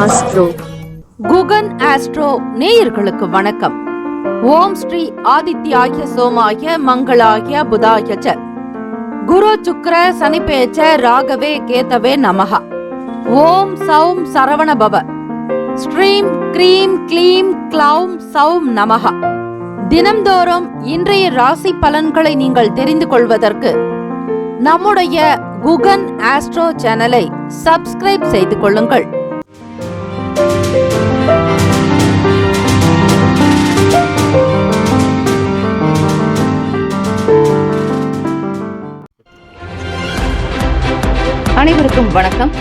Astro. Guhan astro நேயர்களுக்கு வணக்கம். ஓம் ஸ்ரீ ஆதித்யாய சோமாய மங்களாய புதாய ச குரு சுக்ர சனிபேச்ச ராகவே கேதவே நமஹ. ஓம் சௌம் சரவண பவ. ஸ்ரீம் க்ரீம் க்ளீம் க்ளௌம் சௌம் நமஹ. தினம்தோறும் இன்றைய ராசி பலன்களை நீங்கள் தெரிந்து கொள்வதற்கு நம்முடைய குகன் ஆஸ்ட்ரோ சேனலை சப்ஸ்கிரைப் செய்து கொள்ளுங்கள். அனைவருக்கும் வணக்கம்.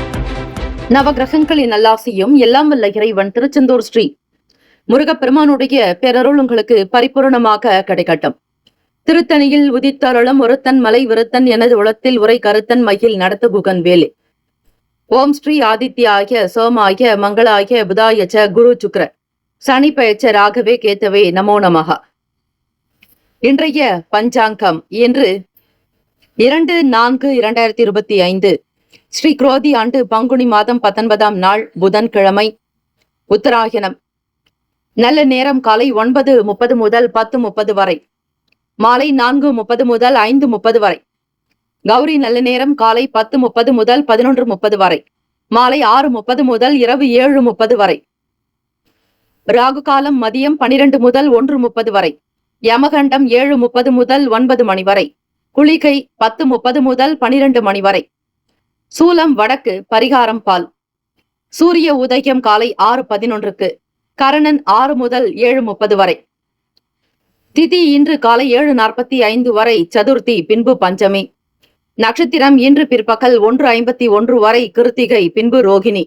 நவகிரகங்களின் நல்லாசியும் எல்லாம் வல்ல இறைவன் திருச்செந்தூர் ஸ்ரீ முருகப்பெருமானுடைய பேரருள் உங்களுக்கு பரிபூர்ணமாக கிடைக்கட்டும். திருத்தணியில் உதித்தருளும் ஒருத்தன் மலை விருத்தன் எனது உளத்தில் உரை கருத்தன் மகிழ் நடத்து குகன் வேலே. ஓம் ஸ்ரீ ஆதித்யாய சோமாய மங்களாய புதாய ச குரு சுக்ர சனி பெயர்ச்ச ராகவே கேத்தவே நமோ நமஹ. இன்றைய பஞ்சாங்கம் இன்று 2/4/2025 ஸ்ரீ குரோதி ஆண்டு பங்குனி மாதம் 19ஆம் நாள் புதன்கிழமை, உத்தராயணம். நல்ல நேரம் காலை 9:30 முதல் 10:30 வரை, மாலை 4:30 முதல் 5:30 வரை. கௌரி நல்ல நேரம் காலை 10:30 முதல் 11:30 வரை, மாலை 6:30 முதல் இரவு 7:30 வரை. ராகு காலம் மதியம் 12 முதல் 1:30 வரை, யமகண்டம் 7:30 முதல் 9 மணி வரை, குளிகை 10:30 முதல் 12 மணி வரை. சூலம் வடக்கு, பரிகாரம் பால். சூரிய உதயம் காலை 6:11க்கு, கரணன் 6 முதல் 7:30 வரை. திதி இன்று காலை 7:45 வரை சதுர்த்தி, பின்பு பஞ்சமி. நட்சத்திரம் இன்று பிற்பகல் 1:51 வரை கிருத்திகை, பின்பு ரோகிணி.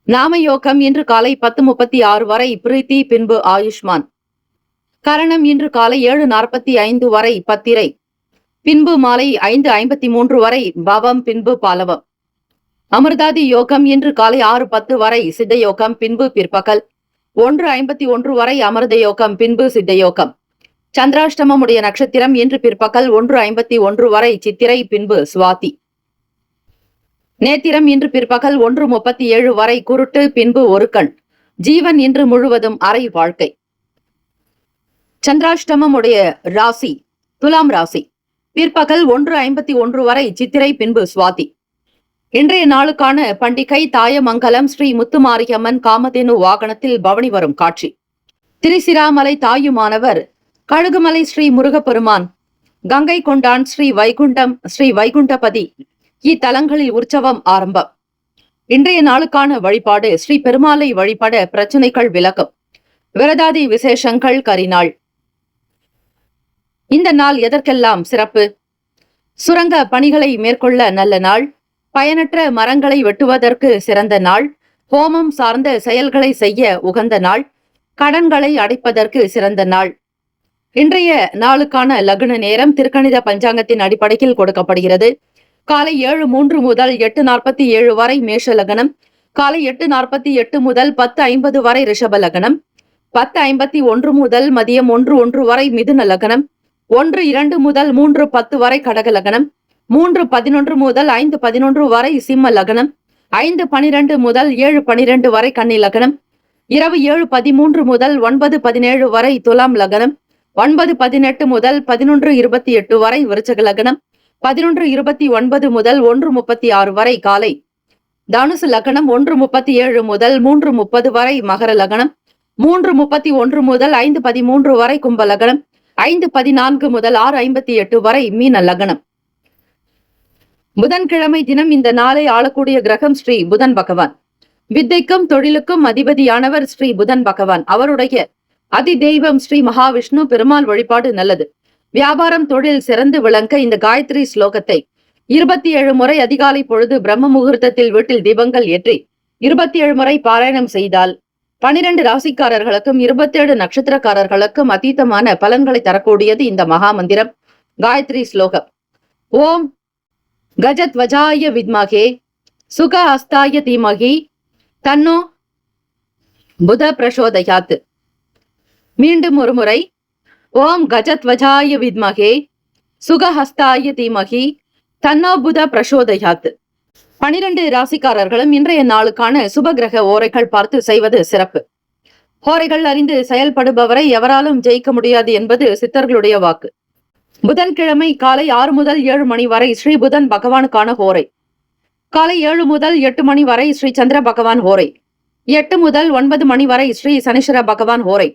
நாமயோகம் இன்று காலை 10:36 வரை பிரீத்தி, பின்பு ஆயுஷ்மான். கரணம் இன்று காலை 7:45 வரை பத்திரை, பின்பு மாலை 5:53 வரை பவம், பின்பு பாலவம். அமிர்தாதி யோகம் இன்று காலை 6:10 வரை சித்தயோகம், பின்பு பிற்பகல் 1:51 வரை அமிர்த யோகம், பின்பு சித்தயோகம். சந்திராஷ்டமம் உடைய நட்சத்திரம் இன்று பிற்பகல் 1:51 வரை சித்திரை, பின்பு சுவாதி. நேத்திரம் இன்று பிற்பகல் 1:37 வரை குருட்டு, பின்பு ஒரு கண். ஜீவன் இன்று முழுவதும் அரை வாழ்க்கை. சந்திராஷ்டமம் உடைய ராசி துலாம் ராசி. பிற்பகல் 1:51 வரை சித்திரை, பின்பு சுவாதி. இன்றைய நாளுக்கான பண்டிகை தாயமங்கலம் ஸ்ரீ முத்துமாரியம்மன் காமதேனு வாகனத்தில் பவனி வரும் காட்சி. திரிசிராமலை தாயுமானவர் கழுகுமலை ஸ்ரீ முருகப்பெருமான், கங்கை கொண்டான் ஸ்ரீ வைகுண்டம் ஸ்ரீ வைகுண்டபதி இத்தலங்களில் உற்சவம் ஆரம்பம். இன்றைய நாளுக்கான வழிபாடு ஸ்ரீ பெருமாளை வழிபட பிரச்சனைகள் விலகும். விரதாதி விசேஷங்கள் கரிநாள். இந்த நாள் எதற்கெல்லாம் சிறப்பு? சுரங்க பணிகளை மேற்கொள்ள நல்ல நாள், பயனற்ற மரங்களை வெட்டுவதற்கு சிறந்த நாள், ஹோமம் சார்ந்த செயல்களை செய்ய உகந்த நாள், கடன்களை அடைப்பதற்கு சிறந்த நாள். இன்றைய நாளுக்கான லக்ன நேரம் திருக்கணித பஞ்சாங்கத்தின் அடிப்படையில் கொடுக்கப்படுகிறது. காலை 7:03 முதல் 8:47 வரை மேஷ லக்னம், காலை 8:48 முதல் 10:50 வரை ரிஷப லக்னம், 10:51 முதல் மதியம் 1:01 வரை மிதுன லக்னம், 1:02 முதல் 3:10 வரை கடக லக்னம், 3:11 முதல் 5:11 வரை சிம்ம லக்னம், 5:12 முதல் 7:12 வரை கன்னி லக்னம், இரவு 7:13 முதல் 9:17 வரை துலாம் லக்னம், 9:18 முதல் 11:28 வரை விருச்சக லக்னம், 11:29 முதல் 1:36 வரை காலை தனுசு லக்னம், 1:37 முதல் 3:30 வரை மகர லக்னம், 3:31 முதல் 5:13 வரை கும்ப லக்னம், 5:14 முதல் 6:58 வரை மீன லக்னம். புதன்கிழமை தினம் இந்த நாளை ஆளக்கூடிய கிரகம் ஸ்ரீ புதன் பகவான். வித்தைக்கும் தொழிலுக்கும் அதிபதியானவர் ஸ்ரீ புதன் பகவான். அவருடைய அதி தெய்வம் ஸ்ரீ மகாவிஷ்ணு பெருமாள் வழிபாடு நல்லது. வியாபாரம் தொழில் சிறந்து விளங்க இந்த காயத்ரி ஸ்லோகத்தை 27 முறை அதிகாலை பொழுது பிரம்ம முகூர்த்தத்தில் வீட்டில் தீபங்கள் ஏற்றி 27 முறை பாராயணம் செய்தால் 12 ராசிக்காரர்களுக்கும் 27 நட்சத்திரக்காரர்களுக்கும் அதீதமான பலன்களை தரக்கூடியது இந்த மகா மந்திரம் காயத்ரி ஸ்லோகம். ஓம் கஜத்வஜாய வித்மகே சுக அஸ்தாய தீமகி தன்னோ புத பிரசோதயாத். மீண்டும் ஒரு முறை. ஓம் கஜத்வஜாய வித்மகே சுகஹஸ்தாய தீமகி தன்னோ புத பிரசோதயாத். 12 ராசிக்காரர்களும் இன்றைய நாளுக்கான சுபகிரக ஓரைகள் பார்த்து செய்வது சிறப்பு. ஹோரைகள் அறிந்து செயல்படுபவரை எவராலும் ஜெயிக்க முடியாது என்பது சித்தர்களுடைய வாக்கு. புதன்கிழமை காலை 6 முதல் 7 மணி வரை ஸ்ரீ புதன் பகவானுக்கான ஹோரை. காலை 7 முதல் 8 மணி வரை ஸ்ரீ சந்திர பகவான் ஹோரை. 8 முதல் 9 மணி வரை ஸ்ரீ சனீஸ்வர பகவான் ஹோரை.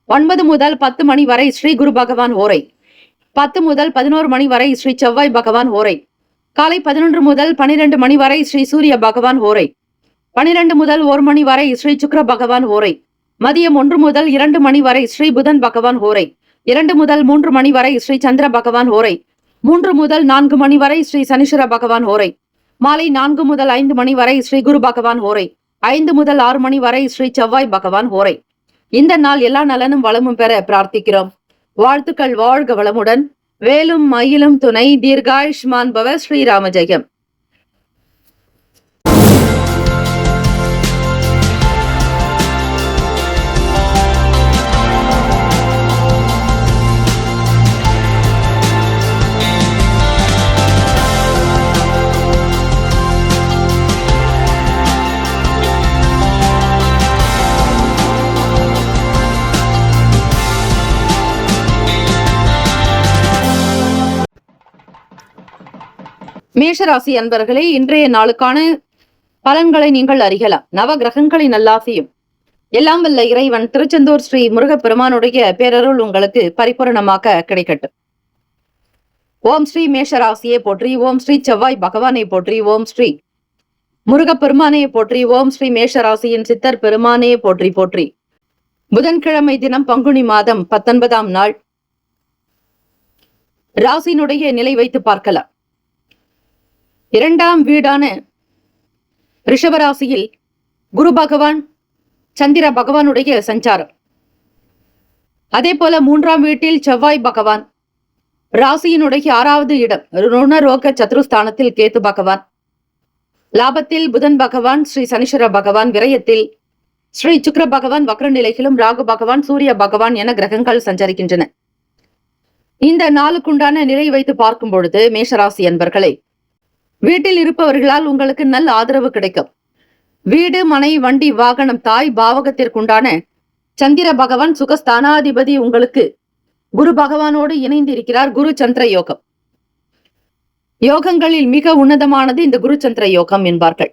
9 முதல் 10 மணி வரை ஸ்ரீ குரு பகவான் ஹோரை. 10 முதல் 11 மணி வரை ஸ்ரீ செவ்வாய் பகவான் ஹோரை. காலை 11 முதல் 12 மணி வரை ஸ்ரீ சூரிய பகவான் ஹோரை. 12 முதல் 1 மணி வரை ஸ்ரீ சுக்கிர பகவான் ஹோரை. மதியம் 1 முதல் 2 மணி வரை ஸ்ரீ புதன் பகவான் ஹோரை. 2 முதல் 3 மணி வரை ஸ்ரீ சந்திர பகவான் ஹோரை. 3 முதல் 4 மணி வரை ஸ்ரீ சனீஸ்வர பகவான் ஹோரை. மாலை 4 முதல் 5 மணி வரை ஸ்ரீ குரு பகவான் ஹோரை. 5 முதல் 6 மணி வரை ஸ்ரீ செவ்வாய் பகவான் ஹோரை. இந்த நாள் எல்லா நலனும் வளமும் பெற பிரார்த்திக்கிறோம். வாழ்த்துக்கள். வாழ்க வளமுடன். வேலும் மயிலும் துணை. தீர்காயுஷ்மான் பவ. ஸ்ரீராம ஜெயம். மேஷராசி அன்பர்களே, இன்றைய நாளுக்கான பலன்களை நீங்கள் அறியலாம். நவ கிரகங்களின் நல்லாசியும் எல்லாம் வல்ல இறைவன் திருச்செந்தூர் ஸ்ரீ முருகப்பெருமானுடைய பேரருள் உங்களுக்கு பரிபூரணமாக கிடைக்கட்டும். ஓம் ஸ்ரீ மேஷராசியை போற்றி. ஓம் ஸ்ரீ செவ்வாய் பகவானை போற்றி. ஓம் ஸ்ரீ முருகப்பெருமானையை போற்றி. ஓம் ஸ்ரீ மேஷராசியின் சித்தர் பெருமானையை போற்றி போற்றி. புதன்கிழமை தினம் பங்குனி மாதம் 19ஆம் நாள். ராசியினுடைய நிலை வைத்து பார்க்கலாம். 2ஆம் வீடான ரிஷபராசியில் குரு பகவான் சந்திர பகவானுடைய சஞ்சாரம். அதே போல 3ஆம் வீட்டில் செவ்வாய் பகவான். ராசியினுடைய 6வது இடம் ருணரோக சத்ருஸ்தானத்தில் கேத்து பகவான். லாபத்தில் புதன் பகவான், ஸ்ரீ சனீஸ்வர பகவான். விரயத்தில் ஸ்ரீ சுக்கிர பகவான் வக்ர நிலையிலும் ராகு பகவான், சூரிய பகவான் என கிரகங்கள் சஞ்சரிக்கின்றன. இந்த நாளுக்குண்டான நிலை வைத்து பார்க்கும் பொழுது மேஷராசி அன்பர்களே, வீட்டில் இருப்பவர்களால் உங்களுக்கு நல்ல ஆதரவு கிடைக்கும். வீடு, மனை, வண்டி, வாகனம், தாய் பாவகத்திற்குண்டான சந்திர பகவான் சுகஸ்தானாதிபதி உங்களுக்கு குரு பகவானோடு இணைந்து இருக்கிறார். குரு சந்திர யோகம். யோகங்களில் மிக உன்னதமானது இந்த குரு சந்திர யோகம் என்பார்கள்.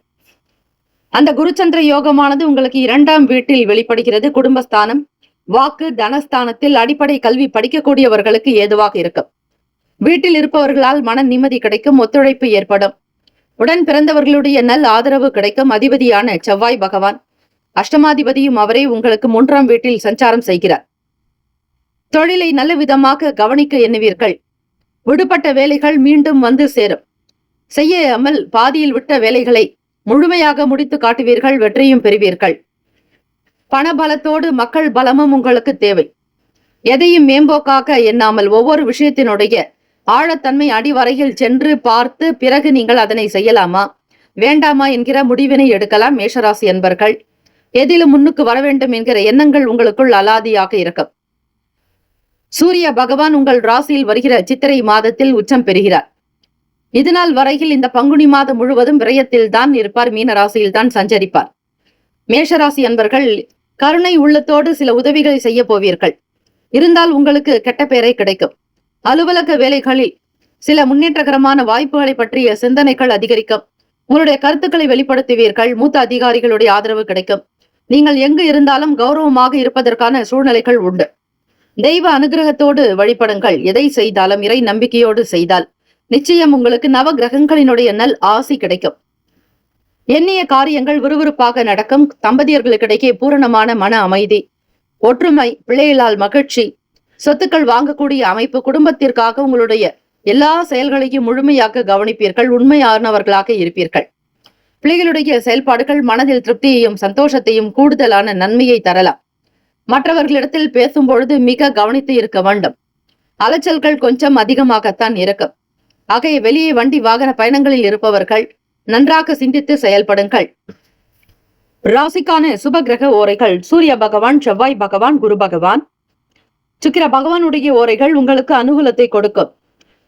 அந்த குரு சந்திர யோகமானது உங்களுக்கு 2ஆம் வீட்டில் வெளிப்படுகிறது. குடும்பஸ்தானம், வாக்கு, தனஸ்தானத்தில் அடிப்படை கல்வி படிக்கக்கூடியவர்களுக்கு ஏதுவாக இருக்கும். வீட்டில் இருப்பவர்களால் மன நிம்மதி கிடைக்கும். ஒத்துழைப்பு ஏற்படும். உடன் பிறந்தவர்களுடைய நல் ஆதரவு கிடைக்கும். அதிபதியான செவ்வாய் பகவான், அஷ்டமாதிபதியும் அவரே, உங்களுக்கு 3ஆம் வீட்டில் சஞ்சாரம் செய்கிறார். தொழிலை நல்ல விதமாக கவனிக்க எண்ணுவீர்கள். விடுபட்ட வேலைகள் மீண்டும் வந்து சேரும். செய்யாமல் பாதியில் விட்ட வேலைகளை முழுமையாக முடித்து காட்டுவீர்கள். வெற்றியும் பெறுவீர்கள். பணபலத்தோடு மக்கள் பலமும் உங்களுக்கு தேவை. எதையும் மேம்போக்காக எண்ணாமல் ஒவ்வொரு விஷயத்தினுடைய ஆழத்தன்மை அடிவரையில் சென்று பார்த்து பிறகு நீங்கள் அதனை செய்யலாமா வேண்டாமா என்கிற முடிவினை எடுக்கலாம். மேஷராசி அன்பர்கள், எதிலும் முன்னுக்கு வர வேண்டும் என்கிற எண்ணங்கள் உங்களுக்குள் அலாதியாக இருக்கும். சூரிய பகவான் உங்கள் ராசியில் வருகிற சித்திரை மாதத்தில் உச்சம் பெறுகிறார். இதனால் வரையில் இந்த பங்குனி மாதம் முழுவதும் விரயத்தில் தான் இருப்பார். மீன ராசியில் தான் சஞ்சரிப்பார். மேஷராசி அன்பர்கள், கருணை உள்ளத்தோடு சில உதவிகளை செய்ய போவீர்கள். இருந்தால் உங்களுக்கு கெட்ட பெயரை கிடைக்கும். அலுவலக வேலைகளில் சில முன்னேற்றகரமான வாய்ப்புகளை பற்றிய சிந்தனைகள் அதிகரிக்கும். உங்களுடைய கருத்துக்களை வெளிப்படுத்துவீர்கள். மூத்த அதிகாரிகளுடைய ஆதரவு கிடைக்கும். நீங்கள் எங்கு இருந்தாலும் கௌரவமாக இருப்பதற்கான சூழ்நிலைகள் உண்டு. தெய்வ அனுகிரகத்தோடு வழிபடுங்கள். எதை செய்தாலும் இறை நம்பிக்கையோடு செய்தால் நிச்சயம் உங்களுக்கு நவ கிரகங்களினுடைய நல் ஆசி கிடைக்கும். எண்ணிய காரியங்கள் விறுவிறுப்பாக நடக்கும். தம்பதியர்களுக்கிடையே பூரணமான மன அமைதி, ஒற்றுமை, பிள்ளைகளால் மகிழ்ச்சி, சொத்துக்கள் வாங்கக்கூடிய அமைப்பு, குடும்பத்திற்காக உங்களுடைய எல்லா செயல்களையும் முழுமையாக கவனிப்பீர்கள். உண்மையானவர்களாக இருப்பீர்கள். பிள்ளைகளுடைய செயல்பாடுகள் மனதில் திருப்தியையும் சந்தோஷத்தையும் கூடுதலான நன்மையை தரலாம். மற்றவர்களிடத்தில் பேசும் பொழுது மிக கவனித்து இருக்க வேண்டும். அலைச்சல்கள் கொஞ்சம் அதிகமாகத்தான் இருக்கும். ஆகைய வெளியே வண்டி வாகன பயணங்களில் இருப்பவர்கள் நன்றாக சிந்தித்து செயல்படுங்கள். ராசிக்கான சுப கிரக ஓரைகள்: சூரிய பகவான், செவ்வாய் பகவான், குரு பகவான். சுக்கிர பகவானுடைய ஓரைகள் உங்களுக்கு அனுகூலத்தை கொடுக்கும்.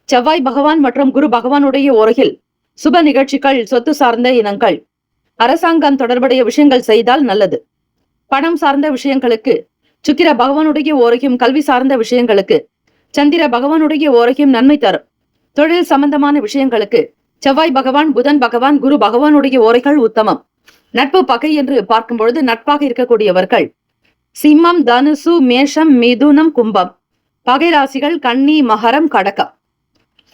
செவ்வாய் பகவான் மற்றும் குரு பகவானுடைய ஓரையில் சுப நிகழ்ச்சிகள், சொத்து சார்ந்த இனங்கள், அரசாங்கம் தொடர்புடைய விஷயங்கள் செய்தால் நல்லது. பணம் சார்ந்த விஷயங்களுக்கு சுக்கிர பகவானுடைய ஓரையும், கல்வி சார்ந்த விஷயங்களுக்கு சந்திர பகவானுடைய ஓரையும் நன்மை தரும். தொழில் சம்பந்தமான விஷயங்களுக்கு செவ்வாய் பகவான், புதன் பகவான், குரு பகவானுடைய ஓரைகள் உத்தமம். நட்பு பகை என்று பார்க்கும் பொழுது நட்பாக இருக்கக்கூடியவர்கள் சிம்மம், தனுசு, மேஷம், மிதுனம், கும்பம். பகை ராசிகள் கன்னி, மகரம், கடகம்.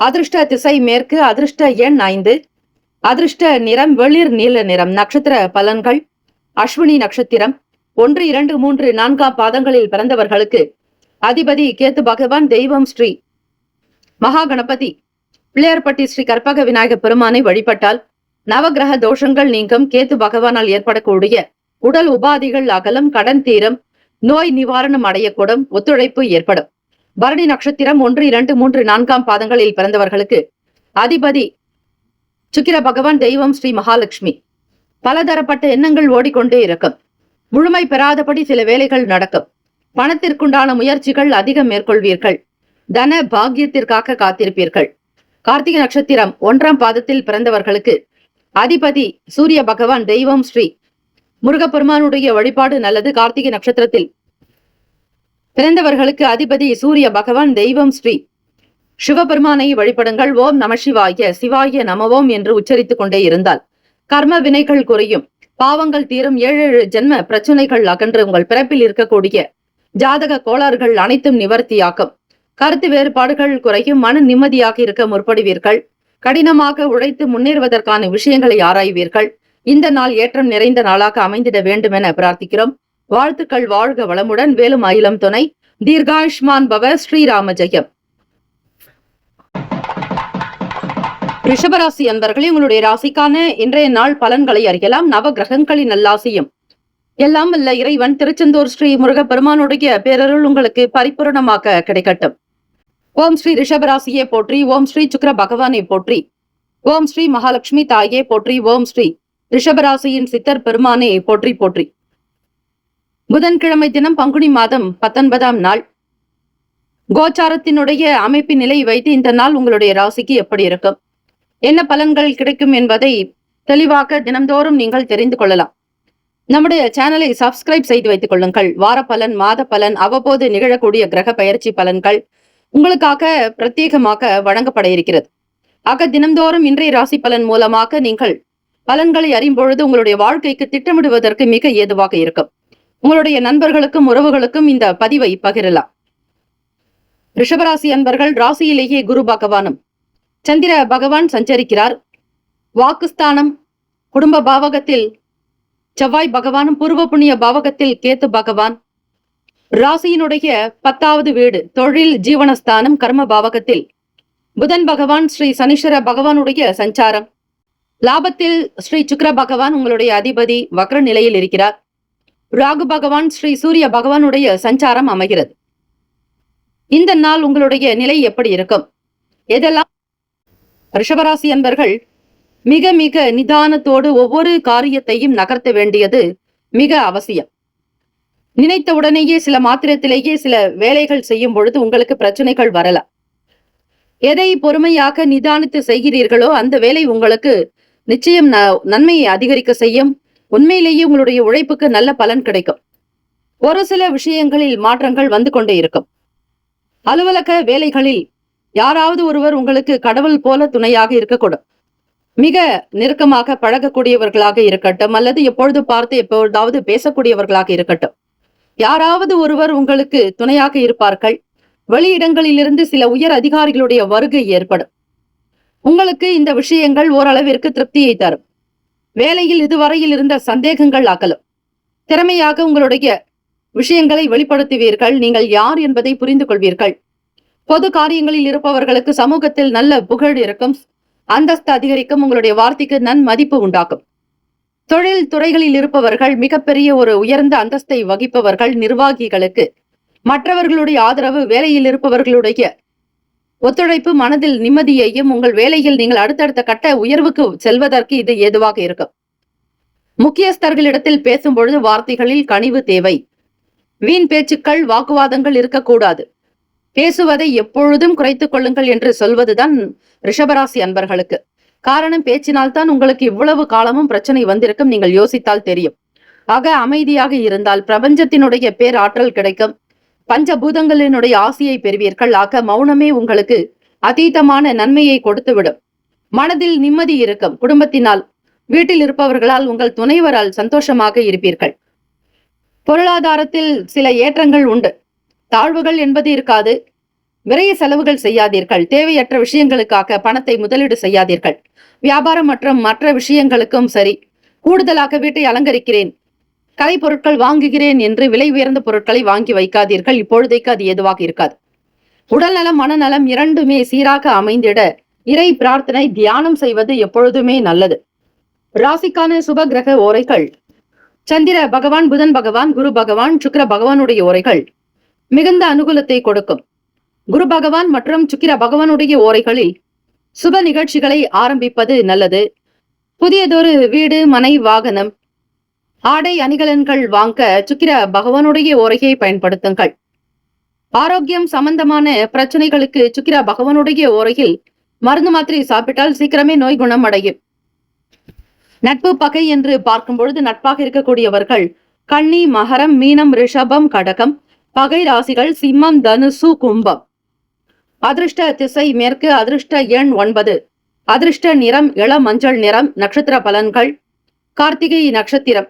அதிர்ஷ்ட திசை மேற்கு. அதிர்ஷ்ட எண் 5. அதிர்ஷ்ட நிறம் வெளிர் நீல நிறம். நட்சத்திர பலன்கள். அஸ்வினி நட்சத்திரம் 1, 2, 3, 4 பாதங்களில் பிறந்தவர்களுக்கு அதிபதி கேத்து பகவான். தெய்வம் ஸ்ரீ மகா கணபதி. பிள்ளையார்பட்டி ஸ்ரீ கற்பக விநாயக பெருமானை வழிபட்டால் நவகிரக தோஷங்கள் நீங்கும். கேத்து பகவானால் ஏற்படக்கூடிய உடல் உபாதிகள் அகலம், கடன் தீரம், நோய் நிவாரணம் அடையக்கூடும், ஒத்துழைப்பு ஏற்படும். பரணி நட்சத்திரம் 1, 2, 3, 4 பாதங்களில் பிறந்தவர்களுக்கு அதிபதி சுக்கிர பகவான். தெய்வம் ஸ்ரீ மகாலட்சுமி. பலதரப்பட்ட எண்ணங்கள் ஓடிக்கொண்டே இருக்கும். முழுமை பெறாதபடி சில வேலைகள் நடக்கும். பணத்திற்குண்டான முயற்சிகள் அதிகம் மேற்கொள்வீர்கள். தன பாக்கியத்திற்காக காத்திருப்பீர்கள். கார்த்திகை நட்சத்திரம் 1 பாதத்தில் பிறந்தவர்களுக்கு அதிபதி சூரிய பகவான். தெய்வம் ஸ்ரீ முருகப்பெருமானுடைய வழிபாடு நல்லது. கார்த்திகை நட்சத்திரத்தில் பிறந்தவர்களுக்கு அதிபதி சூரிய பகவான். தெய்வம் ஸ்ரீ சிவபெருமானை வழிபடுங்கள். ஓம் நம சிவாய, சிவாய நமவோம் என்று உச்சரித்துக் கொண்டே இருந்தால் கர்ம வினைகள் குறையும், பாவங்கள் தீரும், 7 ஜென்ம பிரச்சனைகள் அகன்று உங்கள் பிறப்பில் இருக்கக்கூடிய ஜாதக கோளாறுகள் அனைத்தும் நிவர்த்தியாக்கும். கருத்து வேறுபாடுகள் குறையும். மன நிம்மதியாக இருக்க முற்படுவீர்கள். கடினமாக உழைத்து முன்னேறுவதற்கான விஷயங்களை ஆராய்வீர்கள். இந்த நாள் ஏற்றம் நிறைந்த நாளாக அமைந்திட வேண்டும் என பிரார்த்திக்கிறோம். வாழ்த்துக்கள். வாழ்க வளமுடன். வேலும் அயிலம் துணை. தீர்காயுஷ்மான் பவ. ஸ்ரீராம ஜெயம். ரிஷபராசி அன்பர்களே, உங்களுடைய ராசிக்கான இன்றைய நாள் பலன்களை அறியலாம். நவ கிரகங்களின் நல்லாசியும் எல்லாம் வல்ல இறைவன் திருச்செந்தூர் ஸ்ரீ முருகப்பெருமானுடைய பேரருள் உங்களுக்கு பரிபூரணமாக கிடைக்கட்டும். ஓம் ஸ்ரீ ரிஷபராசியை போற்றி. ஓம் ஸ்ரீ சுக்கிர பகவானை போற்றி. ஓம் ஸ்ரீ மகாலட்சுமி தாயே போற்றி. ஓம் ஸ்ரீ ரிஷபராசியின் சித்தர் பெருமானை போற்றி போற்றி. புதன்கிழமை தினம் பங்குனி மாதம் 19ஆம் நாள். கோச்சாரத்தினுடைய அமைப்பின் நிலை வைத்து இந்த நாள் உங்களுடைய ராசிக்கு எப்படி இருக்கும், என்ன பலன்கள் கிடைக்கும் என்பதை தெளிவாக தினம்தோறும் நீங்கள் தெரிந்து கொள்ளலாம். நம்முடைய சேனலை சப்ஸ்கிரைப் செய்து வைத்துக் கொள்ளுங்கள். வார பலன், மாத பலன், அவ்வப்போது நிகழக்கூடிய கிரக பயிற்சி பலன்கள் உங்களுக்காக பிரத்யேகமாக வழங்கப்பட இருக்கிறது. ஆக தினம்தோறும் இன்றைய ராசி பலன் மூலமாக நீங்கள் பலன்களை அறியும் பொழுது உங்களுடைய வாழ்க்கைக்கு திட்டமிடுவதற்கு மிக ஏதுவாக இருக்கும். உங்களுடைய நண்பர்களுக்கும் உறவுகளுக்கும் இந்த பதிவை பகிரலாம். ரிஷபராசி அன்பர்கள், ராசியிலேயே குரு பகவானும் சந்திர பகவான் சஞ்சரிக்கிறார். வாக்குஸ்தானம் குடும்ப பாவகத்தில் செவ்வாய் பகவானும், பூர்வ புண்ணிய பாவகத்தில் கேத்து பகவான், ராசியினுடைய 10வது வீடு தொழில் ஜீவனஸ்தானம் கர்ம பாவகத்தில் புதன் பகவான், ஸ்ரீ சனீஸ்வர பகவானுடைய சஞ்சாரம். லாபத்தில் ஸ்ரீ சுக்கிர பகவான் உங்களுடைய அதிபதி வக்ர நிலையில் இருக்கிறார். ராகு பகவான், ஸ்ரீ சூரிய பகவானுடைய சஞ்சாரம் அமைகிறது. இந்த நாள் உங்களுடைய நிலை எப்படி இருக்கும், எதெல்லாம் ரிஷபராசி அன்பர்கள் மிக மிக நிதானத்தோடு ஒவ்வொரு காரியத்தையும் நகர்த்த வேண்டியது மிக அவசியம். நினைத்த உடனேயே சில மாத்திரத்திலேயே சில வேலைகள் செய்யும் பொழுது உங்களுக்கு பிரச்சனைகள் வரலாம். எதை பொறுமையாக நிதானித்து செய்கிறீர்களோ அந்த வேலை உங்களுக்கு நிச்சயம் நன்மையை அதிகரிக்க செய்யும். உண்மையிலேயே உங்களுடைய உழைப்புக்கு நல்ல பலன் கிடைக்கும். ஒரு சில விஷயங்களில் மாற்றங்கள் வந்து கொண்டே இருக்கும். அலுவலக வேலைகளில் யாராவது ஒருவர் உங்களுக்கு கடவுள் போல துணையாக இருக்கக்கூடும். மிக நெருக்கமாக பழகக்கூடியவர்களாக இருக்கட்டும், அல்லது எப்பொழுது பார்த்து எப்பொழுதாவது பேசக்கூடியவர்களாக இருக்கட்டும், யாராவது ஒருவர் உங்களுக்கு துணையாக இருப்பார்கள். வெளியிடங்களிலிருந்து சில உயர் அதிகாரிகளுடைய வருகை ஏற்படும். உங்களுக்கு இந்த விஷயங்கள் ஓரளவிற்கு திருப்தியை தரும். வேலையில் இதுவரையில் இருந்த சந்தேகங்கள் அகலும். திறமையாக உங்களுடைய விஷயங்களை வெளிப்படுத்துவீர்கள். நீங்கள் யார் என்பதை புரிந்து கொள்வீர்கள். பொது காரியங்களில் இருப்பவர்களுக்கு சமூகத்தில் நல்ல புகழ் இருக்கும், அந்தஸ்து அதிகரிக்கும். உங்களுடைய வார்த்தைக்கு நன்மதிப்பு உண்டாக்கும். தொழில் துறைகளில் இருப்பவர்கள் மிகப்பெரிய ஒரு உயர்ந்த அந்தஸ்தை வகிப்பவர்கள். நிர்வாகிகளுக்கு மற்றவர்களுடைய ஆதரவு, வேலையில் இருப்பவர்களுடைய ஒத்துழைப்பு மனதில் நிம்மதியையும், உங்கள் வேலையில் நீங்கள் அடுத்தடுத்த கட்ட உயர்வுக்கு செல்வதற்கு இது ஏதுவாக இருக்கும். முக்கியஸ்தர்களிடத்தில் பேசும் பொழுது வார்த்தைகளில் கனிவு தேவை. வீண் பேச்சுக்கள், வாக்குவாதங்கள் இருக்கக்கூடாது. பேசுவதை எப்பொழுதும் குறைத்துக் கொள்ளுங்கள் என்று சொல்வதுதான் ரிஷபராசி அன்பர்களுக்கு. காரணம், பேச்சினால் தான் உங்களுக்கு இவ்வளவு காலமும் பிரச்சனை வந்திருக்கும், நீங்கள் யோசித்தால் தெரியும். ஆக அமைதியாக இருந்தால் பிரபஞ்சத்தினுடைய பேராற்றல் கிடைக்கும். பஞ்சபூதங்களினுடைய ஆசியை பெறுவீர்கள். ஆக மௌனமே உங்களுக்கு அதீதமான நன்மையை கொடுத்துவிடும். மனதில் நிம்மதி இருக்கும். குடும்பத்தினால், வீட்டில் இருப்பவர்களால், உங்கள் துணைவரால் சந்தோஷமாக இருப்பீர்கள். பொருளாதாரத்தில் சில ஏற்றங்கள் உண்டு. தாழ்வுகள் என்பது இருக்காது. விரைய செலவுகள் செய்யாதீர்கள். தேவையற்ற விஷயங்களுக்காக பணத்தை முதலீடு செய்யாதீர்கள். வியாபாரம் மற்றும் மற்ற விஷயங்களுக்கும் சரி. கூடுதலாக வீட்டை அலங்கரிக்கிறேன், கலை பொருட்கள் வாங்குகிறேன் என்று விலை உயர்ந்த பொருட்களை வாங்கி வைக்காதீர்கள். இப்பொழுதைக்கு அது எதுவாக இருக்காது. உடல்நலம் மனநலம் இரண்டுமே சீராக அமைந்திட இறை பிரார்த்தனை, தியானம் செய்வது எப்பொழுதுமே நல்லது. ராசிக்கான சுப கிரக ஓரைகள்: சந்திர பகவான், புதன் பகவான், குரு பகவான், சுக்கிர பகவானுடைய ஓரைகள் மிகுந்த அனுகூலத்தை கொடுக்கும். குரு பகவான் மற்றும் சுக்கிர பகவானுடைய ஓரைகளில் சுப நிகழ்ச்சிகளை ஆரம்பிப்பது நல்லது. புதியதொரு வீடு, மனை, வாகனம், ஆடை அணிகலன்கள் வாங்க சுக்கிர பகவானுடைய ஓரையை பயன்படுத்துங்கள். ஆரோக்கியம் சம்பந்தமான பிரச்சனைகளுக்கு சுக்கிர பகவானுடைய ஓரையில் மருந்து மாத்திரை சாப்பிட்டால் சீக்கிரமே நோய் குணம் அடையும். நட்பு பகை என்று பார்க்கும் பொழுது நட்பாக இருக்கக்கூடியவர்கள் கன்னி, மகரம், மீனம், ரிஷபம், கடகம். பகை ராசிகள் சிம்மம், தனுசு, கும்பம். அதிர்ஷ்ட திசை மேற்கு. அதிர்ஷ்ட எண் 9. அதிர்ஷ்ட நிறம் இளம் மஞ்சள் நிறம். நட்சத்திர பலன்கள்: கார்த்திகை நட்சத்திரம்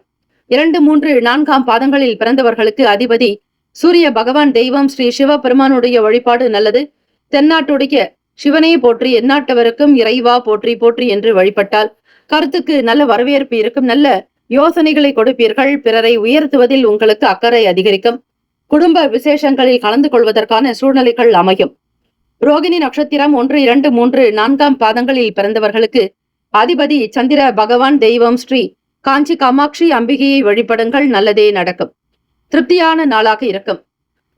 2, 3, 4 பாதங்களில் பிறந்தவர்களுக்கு அதிபதி சூரிய பகவான். தெய்வம் ஸ்ரீ சிவபெருமானுடைய வழிபாடு நல்லது. தென்னாட்டுடைய சிவனே போற்றி, எந்நாட்டவருக்கும் இறைவா போற்றி போற்றி என்று வழிபட்டால் கருத்துக்கு நல்ல வரவேற்பு இருக்கும். நல்ல யோசனைகளை கொடுப்பீர்கள். பிறரை உயர்த்துவதில் உங்களுக்கு அக்கறை அதிகரிக்கும். குடும்ப விசேஷங்களில் கலந்து கொள்வதற்கான சூழ்நிலைகள் அமையும். ரோகிணி நட்சத்திரம் 1, 2, 3, 4 பாதங்களில் பிறந்தவர்களுக்கு அதிபதி சந்திர பகவான். தெய்வம் ஸ்ரீ காஞ்சி காமாட்சி அம்பிகையை வழிபடுங்கள், நல்லதே நடக்கும். திருப்தியான நாளாக இருக்கும்.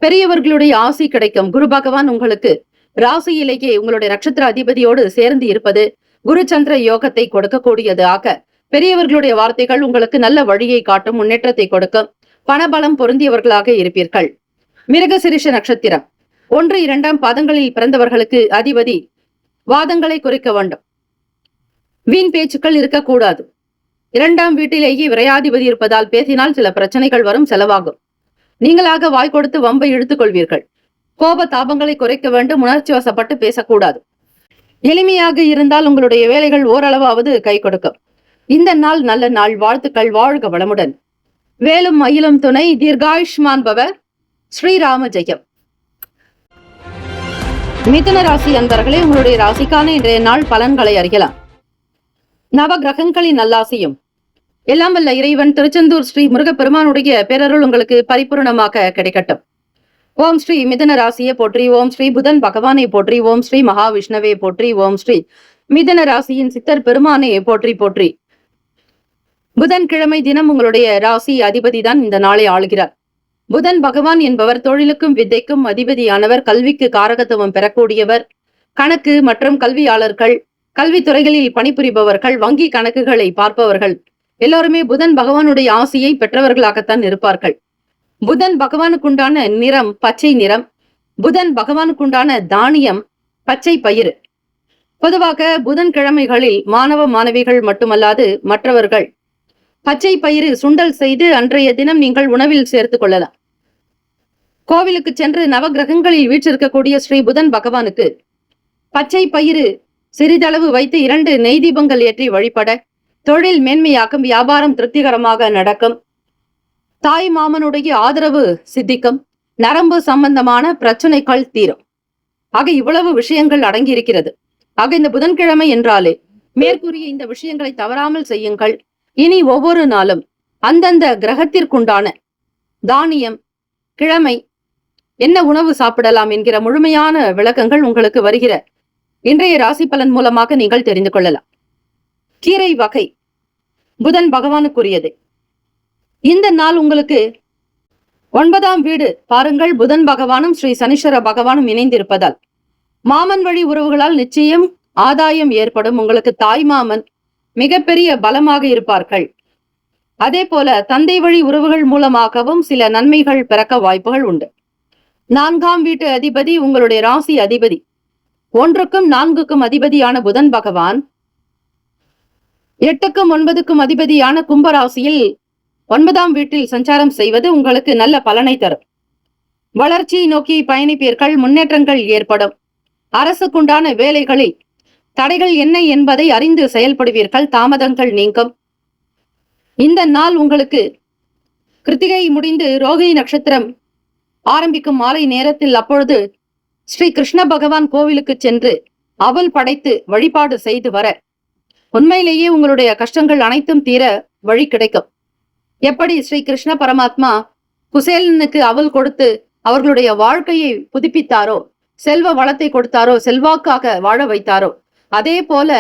பெரியவர்களுடைய ஆசி கிடைக்கும். குரு பகவான் உங்களுக்கு ராசியிலேயே உங்களுடைய நட்சத்திர அதிபதியோடு சேர்ந்து இருப்பது குரு சந்திர யோகத்தை கொடுக்கக்கூடியது. ஆக பெரியவர்களுடைய வார்த்தைகள் உங்களுக்கு நல்ல வழியை காட்டும், முன்னேற்றத்தை கொடுக்கும். பணபலம் பொருந்தியவர்களாக இருப்பீர்கள். மிருகசிரிஷ நட்சத்திரம் 1, 2 பாதங்களில் பிறந்தவர்களுக்கு அதிபதி வாதங்களை குறைக்க வேண்டும். வீண் பேச்சுக்கள் இருக்கக்கூடாது. 2ஆம் வீட்டிலேயே விரையாதிபதி இருப்பதால் பேசினால் சில பிரச்சனைகள் வரும், செலவாகும். நீங்களாக வாய் கொடுத்து வம்பை இழுத்துக் கொள்வீர்கள். கோப தாபங்களை குறைக்க வேண்டும். உணர்ச்சி வசப்பட்டு பேசக்கூடாது. எளிமையாக இருந்தால் உங்களுடைய வேலைகள் ஓரளவாவது கை கொடுக்கும். இந்த நாள் நல்ல நாள். வாழ்த்துக்கள். வாழ்க வளமுடன். வேலும் மயிலும் துணை. தீர்காயுஷ்மான் பவ. ஸ்ரீராம ஜெயம். மிதுன ராசி அன்பர்களே, உங்களுடைய ராசிக்கான இன்றைய நாள் பலன்களை அறியலாம். நவ கிரகங்களின் நல்லாசியும் எல்லாம் வல்ல இறைவன் திருச்செந்தூர் ஸ்ரீ முருகப்பெருமானுடைய பேரருள் உங்களுக்கு பரிபூர்ணமாக கிடைக்கட்டும். ஓம் ஸ்ரீ மிதுன ராசியை போற்றி. ஓம் ஸ்ரீ புதன் பகவானை போற்றி. ஓம் ஸ்ரீ மகாவிஷ்ணுவை போற்றி. ஓம் ஸ்ரீ மிதுன ராசியின் சித்தர் பெருமானை போற்றி போற்றி. புதன்கிழமை தினம் உங்களுடைய ராசி அதிபதி தான் இந்த நாளை ஆளுகிறார். புதன் பகவான் என்பவர் தொழிலுக்கும் வித்தைக்கும் அதிபதியானவர். கல்விக்கு காரகத்துவம் பெறக்கூடியவர். கணக்கு மற்றும் கல்வியாளர்கள், கல்வித்துறைகளில் பணிபுரிபவர்கள், வங்கி கணக்குகளை பார்ப்பவர்கள் எல்லோருமே புதன் பகவானுடைய ஆசியை பெற்றவர்களாகத்தான் இருப்பார்கள். புதன் பகவானுக்குண்டான நிறம் பச்சை நிறம். புதன் பகவானுக்குண்டான தானியம் பச்சை பயிறு. பொதுவாக புதன்கிழமைகளில் மாணவ மாணவிகள் மட்டுமல்லாது மற்றவர்கள் பச்சை பயிறு சுண்டல் செய்து அன்றைய தினம் நீங்கள் உணவில் சேர்த்துக் கொள்ளலாம். கோவிலுக்கு சென்று நவகிரகங்களில் வீற்றிருக்கக்கூடிய ஸ்ரீ புதன் பகவானுக்கு பச்சை பயிறு சிறிதளவு வைத்து 2 நெய் தீபங்கள் ஏற்றி வழிபட தொழில் மேன்மையாக்கும், வியாபாரம் திருப்திகரமாக நடக்கும், தாய் மாமனுடைய ஆதரவு சித்திக்கும், நரம்பு சம்பந்தமான பிரச்சனைகள் தீரும். ஆக இவ்வளவு விஷயங்கள் அடங்கி இருக்கிறது. ஆக இந்த புதன்கிழமை என்றாலே மேற்கூறிய இந்த விஷயங்களை தவறாமல் செய்யுங்கள். இனி ஒவ்வொரு நாளும் அந்தந்த கிரகத்திற்குண்டான தானியம், கிழமை, என்ன உணவு சாப்பிடலாம் என்கிற முழுமையான விளக்கங்கள் உங்களுக்கு வருகிற இன்றைய ராசி பலன் மூலமாக நீங்கள் தெரிந்து கொள்ளலாம். கீரை வகை புதன் பகவானுக்குரியது. இந்த நாள் உங்களுக்கு 9ஆம் வீடு பாருங்கள். புதன் பகவானும் ஸ்ரீ சனீஸ்வர பகவானும் இணைந்திருப்பதால் மாமன் வழி உறவுகளால் நிச்சயம் ஆதாயம் ஏற்படும். உங்களுக்கு தாய் மாமன் மிகப்பெரிய பலமாக இருப்பார்கள். அதே போல தந்தை வழி உறவுகள் மூலமாகவும் சில நன்மைகள் பிறக்க வாய்ப்புகள் உண்டு. 4ஆம் வீட்டு அதிபதி உங்களுடைய ராசி அதிபதி. 1க்கும் 4க்கும் அதிபதியான புதன் பகவான் 8க்கும் 9க்கும் அதிபதியான கும்பராசியில் 9ஆம் வீட்டில் சஞ்சாரம் செய்வது உங்களுக்கு நல்ல பலனை தரும். வளர்ச்சியை நோக்கி பயணிப்பீர்கள், முன்னேற்றங்கள் ஏற்படும். அரசுக்குண்டான வேலைகளில் தடைகள் என்ன என்பதை அறிந்து செயல்படுவீர்கள், தாமதங்கள் நீங்கும். இந்த நாள் உங்களுக்கு கிருத்திகை முடிந்து ரோகிணி நட்சத்திரம் ஆரம்பிக்கும் மாலை நேரத்தில், அப்பொழுது ஸ்ரீ கிருஷ்ண பகவான் கோவிலுக்கு சென்று அவல் படைத்து வழிபாடு செய்து வர உண்மையிலேயே உங்களுடைய கஷ்டங்கள் அனைத்தும் தீர வழி கிடைக்கும். எப்படி ஸ்ரீ கிருஷ்ண பரமாத்மா குசேலனுக்கு அவல் கொடுத்து அவர்களுடைய வாழ்க்கையை புதுப்பித்தாரோ, செல்வ வளத்தை கொடுத்தாரோ, செல்வாக்காக வாழ வைத்தாரோ, அதே போல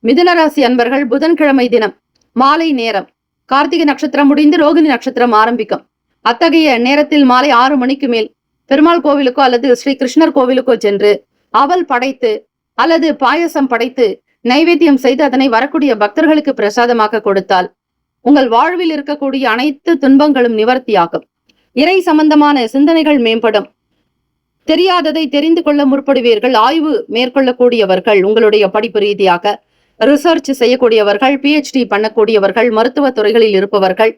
மிதுனராசி அன்பர்கள் புதன்கிழமை தினம் மாலை நேரம் கார்த்திகை நட்சத்திரம் முடிந்து ரோகிணி நட்சத்திரம் ஆரம்பிக்கும். அத்தகைய நேரத்தில் மாலை 6 மணிக்கு மேல் பெருமாள் கோவிலுக்கோ அல்லது ஸ்ரீ கிருஷ்ணர் கோவிலுக்கோ சென்று அவல் படைத்து அல்லது பாயசம் படைத்து நைவேத்தியம் செய்து அதனை வரக்கூடிய பக்தர்களுக்கு பிரசாதமாக கொடுத்தால் உங்கள் வாழ்வில் இருக்கக்கூடிய அனைத்து துன்பங்களும் நிவர்த்தியாகும். இறை சம்பந்தமான சிந்தனைகள் மேம்படும். தெரியாததை தெரிந்து கொள்ள முற்படுவீர்கள். ஆய்வு மேற்கொள்ளக்கூடியவர்கள், உங்களுடைய படிப்பு ரீதியாக ரிசர்ச் செய்யக்கூடியவர்கள், PhD பண்ணக்கூடியவர்கள், மருத்துவ துறைகளில் இருப்பவர்கள்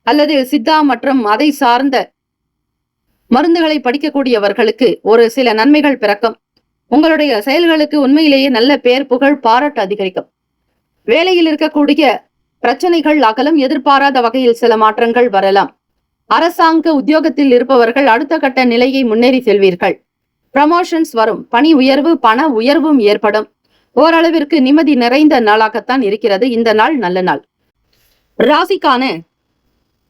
அல்லது சித்தா மற்றும் அதை சார்ந்த மருந்துகளை படிக்கக்கூடியவர்களுக்கு ஒரு சில நன்மைகள் பிறக்கும். உங்களுடைய செயல்களுக்கு உண்மையிலேயே நல்ல பேர், புகழ், பாராட்டு அதிகரிக்கும். வேலையில் இருக்கக்கூடிய பிரச்சனைகள் அகலம். எதிர்பாராத வகையில் சில மாற்றங்கள் வரலாம். அரசாங்க உத்தியோகத்தில் இருப்பவர்கள் அடுத்த கட்ட நிலையை முன்னேறி செல்வீர்கள். ப்ரமோஷன்ஸ் வரும். பணி உயர்வு, பண உயர்வும் ஏற்படும். ஓரளவிற்கு நிம்மதி நிறைந்த நாளாகத்தான் இருக்கிறது இந்த நாள். நல்ல நாள். ராசிக்கான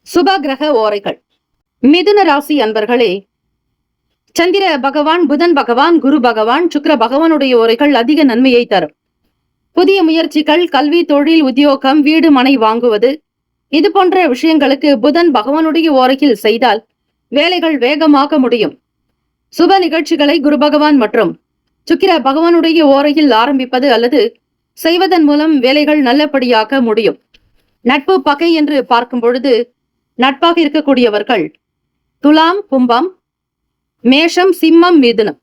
சுப கிரக ஓரைகள். மிதுன ராசி அன்பர்களே, சந்திர பகவான், புதன் பகவான், குரு பகவான், சுக்கிர பகவானுடைய ஓரைகள் அதிக நன்மையை தரும். புதிய முயற்சிகள், கல்வி, தொழில், உத்தியோகம், வீடு, மனை வாங்குவது, இது போன்ற விஷயங்களுக்கு புதன் பகவானுடைய ஓரையில் செய்தால் வேலைகள் வேகமாக முடியும். சுப நிகழ்ச்சிகளை குரு பகவான் மற்றும் சுக்கிர பகவானுடைய ஓரையில் ஆரம்பிப்பது அல்லது செய்வதன் மூலம் வேலைகள் நல்லபடியாக முடியும். நட்பு, பகை என்று பார்க்கும் பொழுது நட்பாக இருக்கக்கூடியவர்கள் துலாம், கும்பம், மேஷம், சிம்மம், மிதுனம்.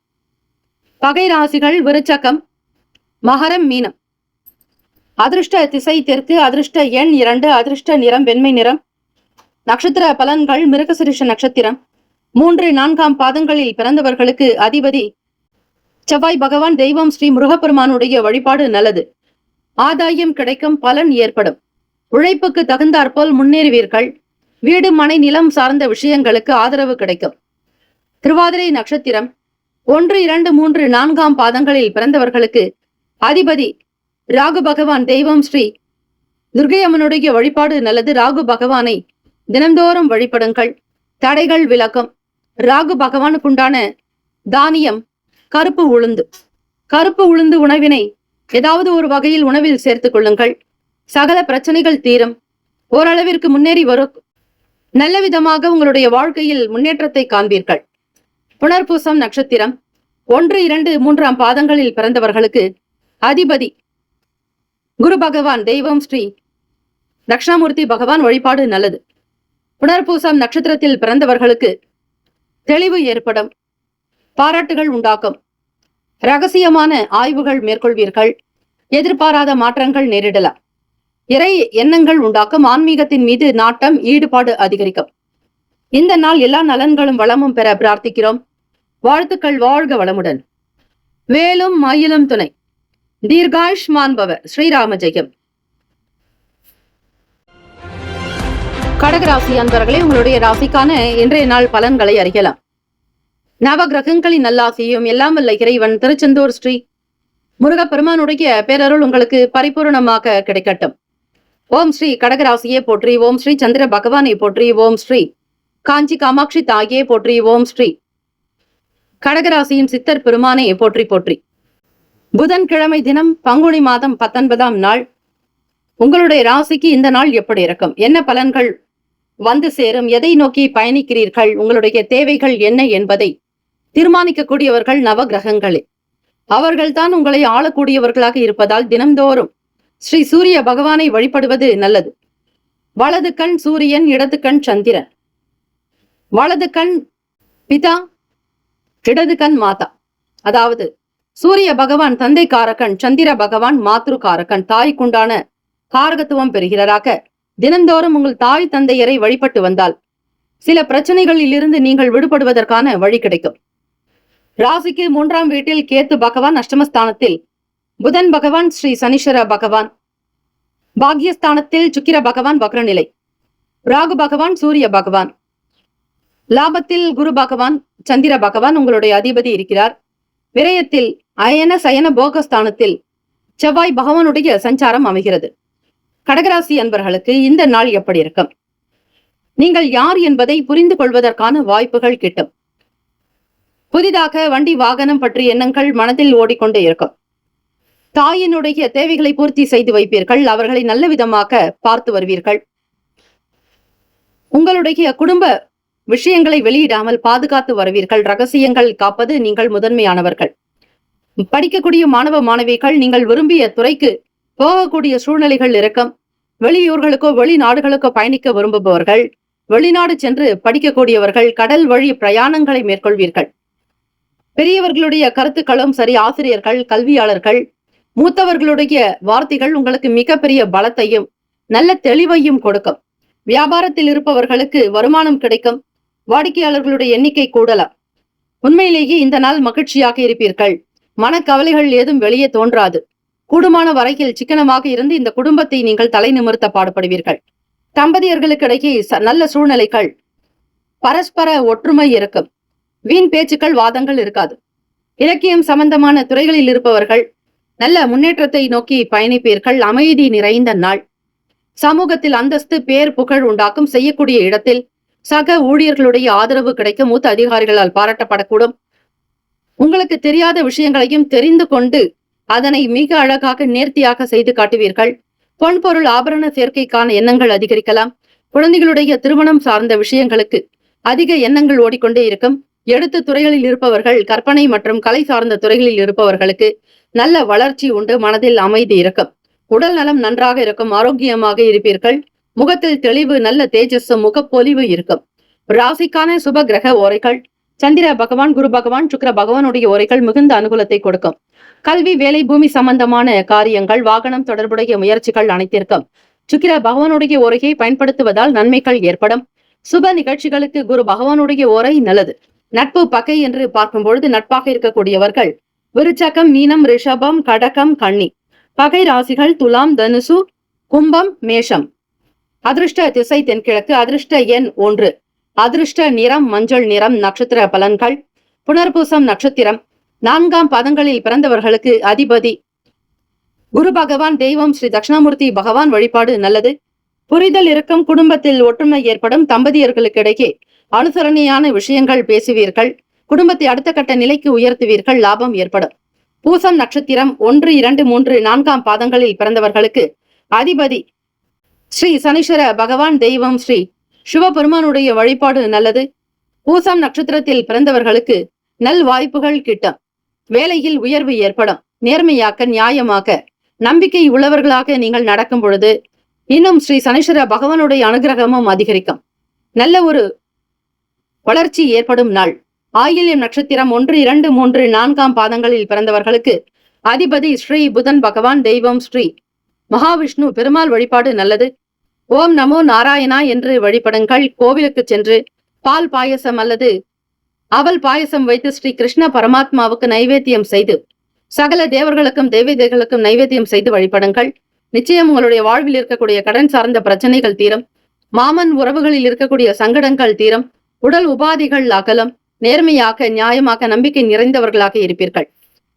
பகை ராசிகள் விருச்சகம், மகரம், மீனம். அதிர்ஷ்ட திசை தெற்கு, அதிர்ஷ்ட எண் 2, அதிர்ஷ்ட நிறம் வெண்மை நிறம். நட்சத்திர பலன்கள் மிருகசிரிஷ நட்சத்திரம் 3, 4ஆம் பாதங்களில் பிறந்தவர்களுக்கு அதிபதி செவ்வாய் பகவான். தெய்வம் ஸ்ரீ முருகப்பெருமானுடைய வழிபாடு நல்லது. ஆதாயம் கிடைக்கும், பலன் ஏற்படும். உழைப்புக்கு தகுந்தாற்போல் முன்னேறுவீர்கள். வீடு, மனை, நிலம் சார்ந்த விஷயங்களுக்கு ஆதரவு கிடைக்கும். திருவாதிரை நட்சத்திரம் 1, 2, 3, 4ஆம் பாதங்களில் பிறந்தவர்களுக்கு அதிபதி ராகு பகவான். தெய்வம் ஸ்ரீ துர்க்கையம்மனுடைய வழிபாடு நல்லது. ராகு பகவானை தினந்தோறும் வழிபடுங்கள், தடைகள் விலகும். ராகு பகவானுக்குண்டான தானியம் கருப்பு உளுந்து. கருப்பு உளுந்து உணவினை ஏதாவது ஒரு வகையில் உணவில் சேர்த்துக் கொள்ளுங்கள். சகல பிரச்சனைகள் தீரும். ஓரளவிற்கு முன்னேறி வரும். நல்ல விதமாக உங்களுடைய வாழ்க்கையில் முன்னேற்றத்தை காண்பீர்கள். புனர்பூசம் நட்சத்திரம் 1, 2, 3ஆம் பாதங்களில் பிறந்தவர்களுக்கு அதிபதி குரு பகவான். தெய்வம் ஸ்ரீ தட்சிணாமூர்த்தி பகவான். வழிபாடு நல்லது. புனர்பூசம் நட்சத்திரத்தில் பிறந்தவர்களுக்கு தெளிவு ஏற்படும், பாராட்டுகள் உண்டாக்கும். ரகசியமான ஆய்வுகள் மேற்கொள்வீர்கள். எதிர்பாராத மாற்றங்கள் நேரிடலாம். இறை எண்ணங்கள் உண்டாக்கும். ஆன்மீகத்தின் மீது நாட்டம், ஈடுபாடு அதிகரிக்கும். இந்த நாள் எல்லா நலன்களும் வளமும் பெற பிரார்த்திக்கிறோம். வாழ்த்துக்கள். வாழ்க வளமுடன். வேலும் மயிலும் துணை. தீர்காயுஷ்மான் பவ. ஸ்ரீராம ஜெயம். கடகராசி அன்பர்களே, உங்களுடைய ராசிக்கான இன்றைய நாள் பலன்களை அறியலாம். நவ கிரகங்களின் நல்லாசியும் எல்லாம் வல்ல இறைவன் திருச்செந்தூர் ஸ்ரீ முருகப்பெருமானுடைய பேரருள் உங்களுக்கு பரிபூர்ணமாக கிடைக்கட்டும். ஓம் ஸ்ரீ கடகராசியே போற்றி. ஓம் ஸ்ரீ சந்திர பகவானை போற்றி. ஓம் ஸ்ரீ காஞ்சி காமாட்சி தாயே போற்றி. ஓம் ஸ்ரீ கடகராசியின் சித்தர் பெருமானை போற்றி போற்றி. புதன்கிழமை தினம் பங்குனி மாதம் 19ஆம் நாள். உங்களுடைய ராசிக்கு இந்த நாள் எப்படி இருக்கும்? என்ன பலன்கள் வந்து சேரும்? எதை நோக்கி பயணிக்கிறீர்கள்? உங்களுடைய தேவைகள் என்ன என்பதை தீர்மானிக்கக்கூடியவர்கள் நவ கிரகங்களே. அவர்கள்தான் உங்களை ஆளக்கூடியவர்களாக இருப்பதால் தினம்தோறும் ஸ்ரீ சூரிய பகவானை வழிபடுவது நல்லது. வலது கண் சூரியன், இடது கண் சந்திரன். வலது கண் பிதா, இடது கண் மாதா. அதாவது சூரிய பகவான் தந்தை காரகன், சந்திர பகவான் மாத்ரு காரகன், தாய்க்குண்டான காரகத்துவம் பெறுகிறாராக. தினந்தோறும் உங்கள் தாய் தந்தையரை வழிபட்டு வந்தால் சில பிரச்சனைகளில் இருந்து நீங்கள் விடுபடுவதற்கான வழி கிடைக்கும். ராசிக்கு 3ஆம் வீட்டில் கேத்து பகவான், அஷ்டமஸ்தானத்தில் புதன் பகவான், ஸ்ரீ சனீஸ்வர பகவான், பாக்யஸ்தானத்தில் சுக்கிர பகவான் வக்ரநிலை, ராகு பகவான், சூரிய பகவான், லாபத்தில் குரு பகவான், சந்திர பகவான் உங்களுடைய அதிபதி இருக்கிறார். விரயத்தில் அயன சயன போகஸ்தானத்தில் செவ்வாய் பகவானுடைய சஞ்சாரம் அமைகிறது. கடகராசி அன்பர்களுக்கு இந்த நாள் எப்படி இருக்கும்? நீங்கள் யார் என்பதை புரிந்து கொள்வதற்கான வாய்ப்புகள் கிட்டும். புதிதாக வண்டி வாகனம் பற்றிய எண்ணங்கள் மனதில் ஓடிக்கொண்டே இருக்கும். தாயினுடைய தேவைகளை பூர்த்தி செய்து வைப்பீர்கள். அவர்களை நல்ல விதமாக பார்த்து வருவீர்கள். உங்களுடைய குடும்ப விஷயங்களை வெளியிடாமல் பாதுகாத்து வருவீர்கள். ரகசியங்கள் காப்பது நீங்கள் முதன்மையானவர்கள். படிக்கக்கூடிய மாணவ மாணவிகள் நீங்கள் விரும்பிய துறைக்கு போகக்கூடிய சூழ்நிலைகள் இருக்கும். வெளியூர்களுக்கோ வெளிநாடுகளுக்கோ பயணிக்க விரும்புபவர்கள், வெளிநாடு சென்று படிக்கக்கூடியவர்கள், கடல் வழி பிரயாணங்களை மேற்கொள்வீர்கள். பெரியவர்களுடைய கருத்துக்களும் சரி, ஆசிரியர்கள், கல்வியாளர்கள், மூத்தவர்களுடைய வார்த்தைகள் உங்களுக்கு மிகப்பெரிய பலத்தையும் நல்ல தெளிவையும் கொடுக்கும். வியாபாரத்தில் இருப்பவர்களுக்கு வருமானம் கிடைக்கும். வாடிக்கையாளர்களுடைய எண்ணிக்கை கூடலாம். உண்மையிலேயே இந்த நாள் மகிழ்ச்சியாக இருப்பீர்கள். மனக்கவலைகள் ஏதும் வெளியே தோன்றாது. கூடுமான வரையில் சிக்கனமாக இருந்து இந்த குடும்பத்தை நீங்கள் தலை நிமிர்த்த பாடுபடுவீர்கள். தம்பதியர்களுக்கிடையே நல்ல சூழ்நிலைகள், பரஸ்பர ஒற்றுமை இருக்கும். வீண் பேச்சுக்கள், வாதங்கள் இருக்காது. இலக்கியம் சம்பந்தமான துறைகளில் இருப்பவர்கள் நல்ல முன்னேற்றத்தை நோக்கி பயணிப்பீர்கள். அமைதி நிறைந்த நாள். சமூகத்தில் அந்தஸ்து, பேர், புகழ் உண்டாக்கும். செய்யக்கூடிய இடத்தில் சக ஊழியர்களுடைய ஆதரவு கிடைக்கும். மூத்த அதிகாரிகளால் பாராட்டப்படக்கூடும். உங்களுக்கு தெரியாத விஷயங்களையும் தெரிந்து கொண்டு அதனை மிக அழகாக நேர்த்தியாக செய்து காட்டுவீர்கள். பொன் பொருள் ஆபரண சேர்க்கைக்கான எண்ணங்கள் அதிகரிக்கலாம். குழந்தைகளுடைய திருமணம் சார்ந்த விஷயங்களுக்கு அதிக எண்ணங்கள் ஓடிக்கொண்டே இருக்கும். எழுத்து துறைகளில் இருப்பவர்கள், கற்பனை மற்றும் கலை சார்ந்த துறைகளில் இருப்பவர்களுக்கு நல்ல வளர்ச்சி உண்டு. மனதில் அமைதி இருக்கும். உடல் நலம் நன்றாக இருக்கும். ஆரோக்கியமாக இருப்பீர்கள். முகத்தில் தெளிவு, நல்ல தேஜஸ், முகப்பொலிவு இருக்கும். ராசிக்கான சுப கிரக ஓரைகள்: சந்திர பகவான், குரு பகவான், சுக்கிர பகவானுடைய ஓரைகள் மிகுந்த அனுகூலத்தை கொடுக்கும். கல்வி, வேலை, பூமி சம்பந்தமான காரியங்கள், வாகனம் தொடர்புடைய முயற்சிகள் அனைத்திற்கும் சுக்கிர பகவானுடைய ஓரையை பயன்படுத்துவதால் நன்மைகள் ஏற்படும். சுப நிகழ்ச்சிகளுக்கு குரு பகவானுடைய ஓரை நல்லது. நட்பு, பகை என்று பார்க்கும் பொழுது நட்பாக இருக்கக்கூடியவர்கள் விருச்சகம், மீனம், ரிஷபம், கடகம், கன்னி. பகை ராசிகள் துலாம், தனுசு, கும்பம், மேஷம். அதிர்ஷ்ட திசை தென்கிழக்கு. அதிர்ஷ்ட எண் 1. அதிர்ஷ்ட நிறம் மஞ்சள் நிறம். நட்சத்திர பலன்கள்: புனர்பூசம் நட்சத்திரம் 4ஆம் பாதங்களில் பிறந்தவர்களுக்கு அதிபதி குரு பகவான். தெய்வம் ஸ்ரீ தட்சிணாமூர்த்தி பகவான் வழிபாடு நல்லது. புரிதல் இருக்கும். குடும்பத்தில் ஒற்றுமை ஏற்படும். தம்பதியர்களுக்கு இடையே அனுசரணையான விஷயங்கள் பேசுவீர்கள். குடும்பத்தை அடுத்த கட்ட நிலைக்கு உயர்த்துவீர்கள். லாபம் ஏற்படும். பூசம் நட்சத்திரம் 1, 2, 3, 4ஆம் பாதங்களில் பிறந்தவர்களுக்கு அதிபதி ஸ்ரீ சனீஸ்வர பகவான். தெய்வம் ஸ்ரீ சிவபெருமானுடைய வழிபாடு நல்லது. பூசம் நட்சத்திரத்தில் பிறந்தவர்களுக்கு நல் வாய்ப்புகள் கிட்டும். வேலையில் உயர்வு ஏற்படும். நேர்மையாக்க, நியாயமாக, நம்பிக்கை உள்ளவர்களாக நீங்கள் நடக்கும் பொழுது இன்னும் ஸ்ரீ சனீஸ்வர பகவானுடைய அனுகிரகமும் அதிகரிக்கும். நல்ல ஒரு வளர்ச்சி ஏற்படும் நாள். ஆயில்யம் நட்சத்திரம் 1, 2, 3, 4ஆம் பாதங்களில் பிறந்தவர்களுக்கு அதிபதி ஸ்ரீ புதன் பகவான். தெய்வம் ஸ்ரீ மகாவிஷ்ணு பெருமாள் வழிபாடு நல்லது. ஓம் நமோ நாராயணா என்று வழிபடுங்கள். கோவிலுக்கு சென்று பால் பாயசம் அல்லது அவல் பாயசம் வைத்து ஸ்ரீ கிருஷ்ண பரமாத்மாவுக்கு நைவேத்தியம் செய்து சகல தேவர்களுக்கும் தெய்வதைகளுக்கும் நைவேத்தியம் செய்து வழிபடுங்கள். நிச்சயம் உங்களுடைய வாழ்வில் இருக்கக்கூடிய கடன் சார்ந்த பிரச்சனைகள் தீரும். மாமன் உறவுகளில் இருக்கக்கூடிய சங்கடங்கள் தீரும். உடல் உபாதிகள் அகலம். நேர்மையாக, நியாயமாக, நம்பிக்கை நிறைந்தவர்களாக இருப்பீர்கள்.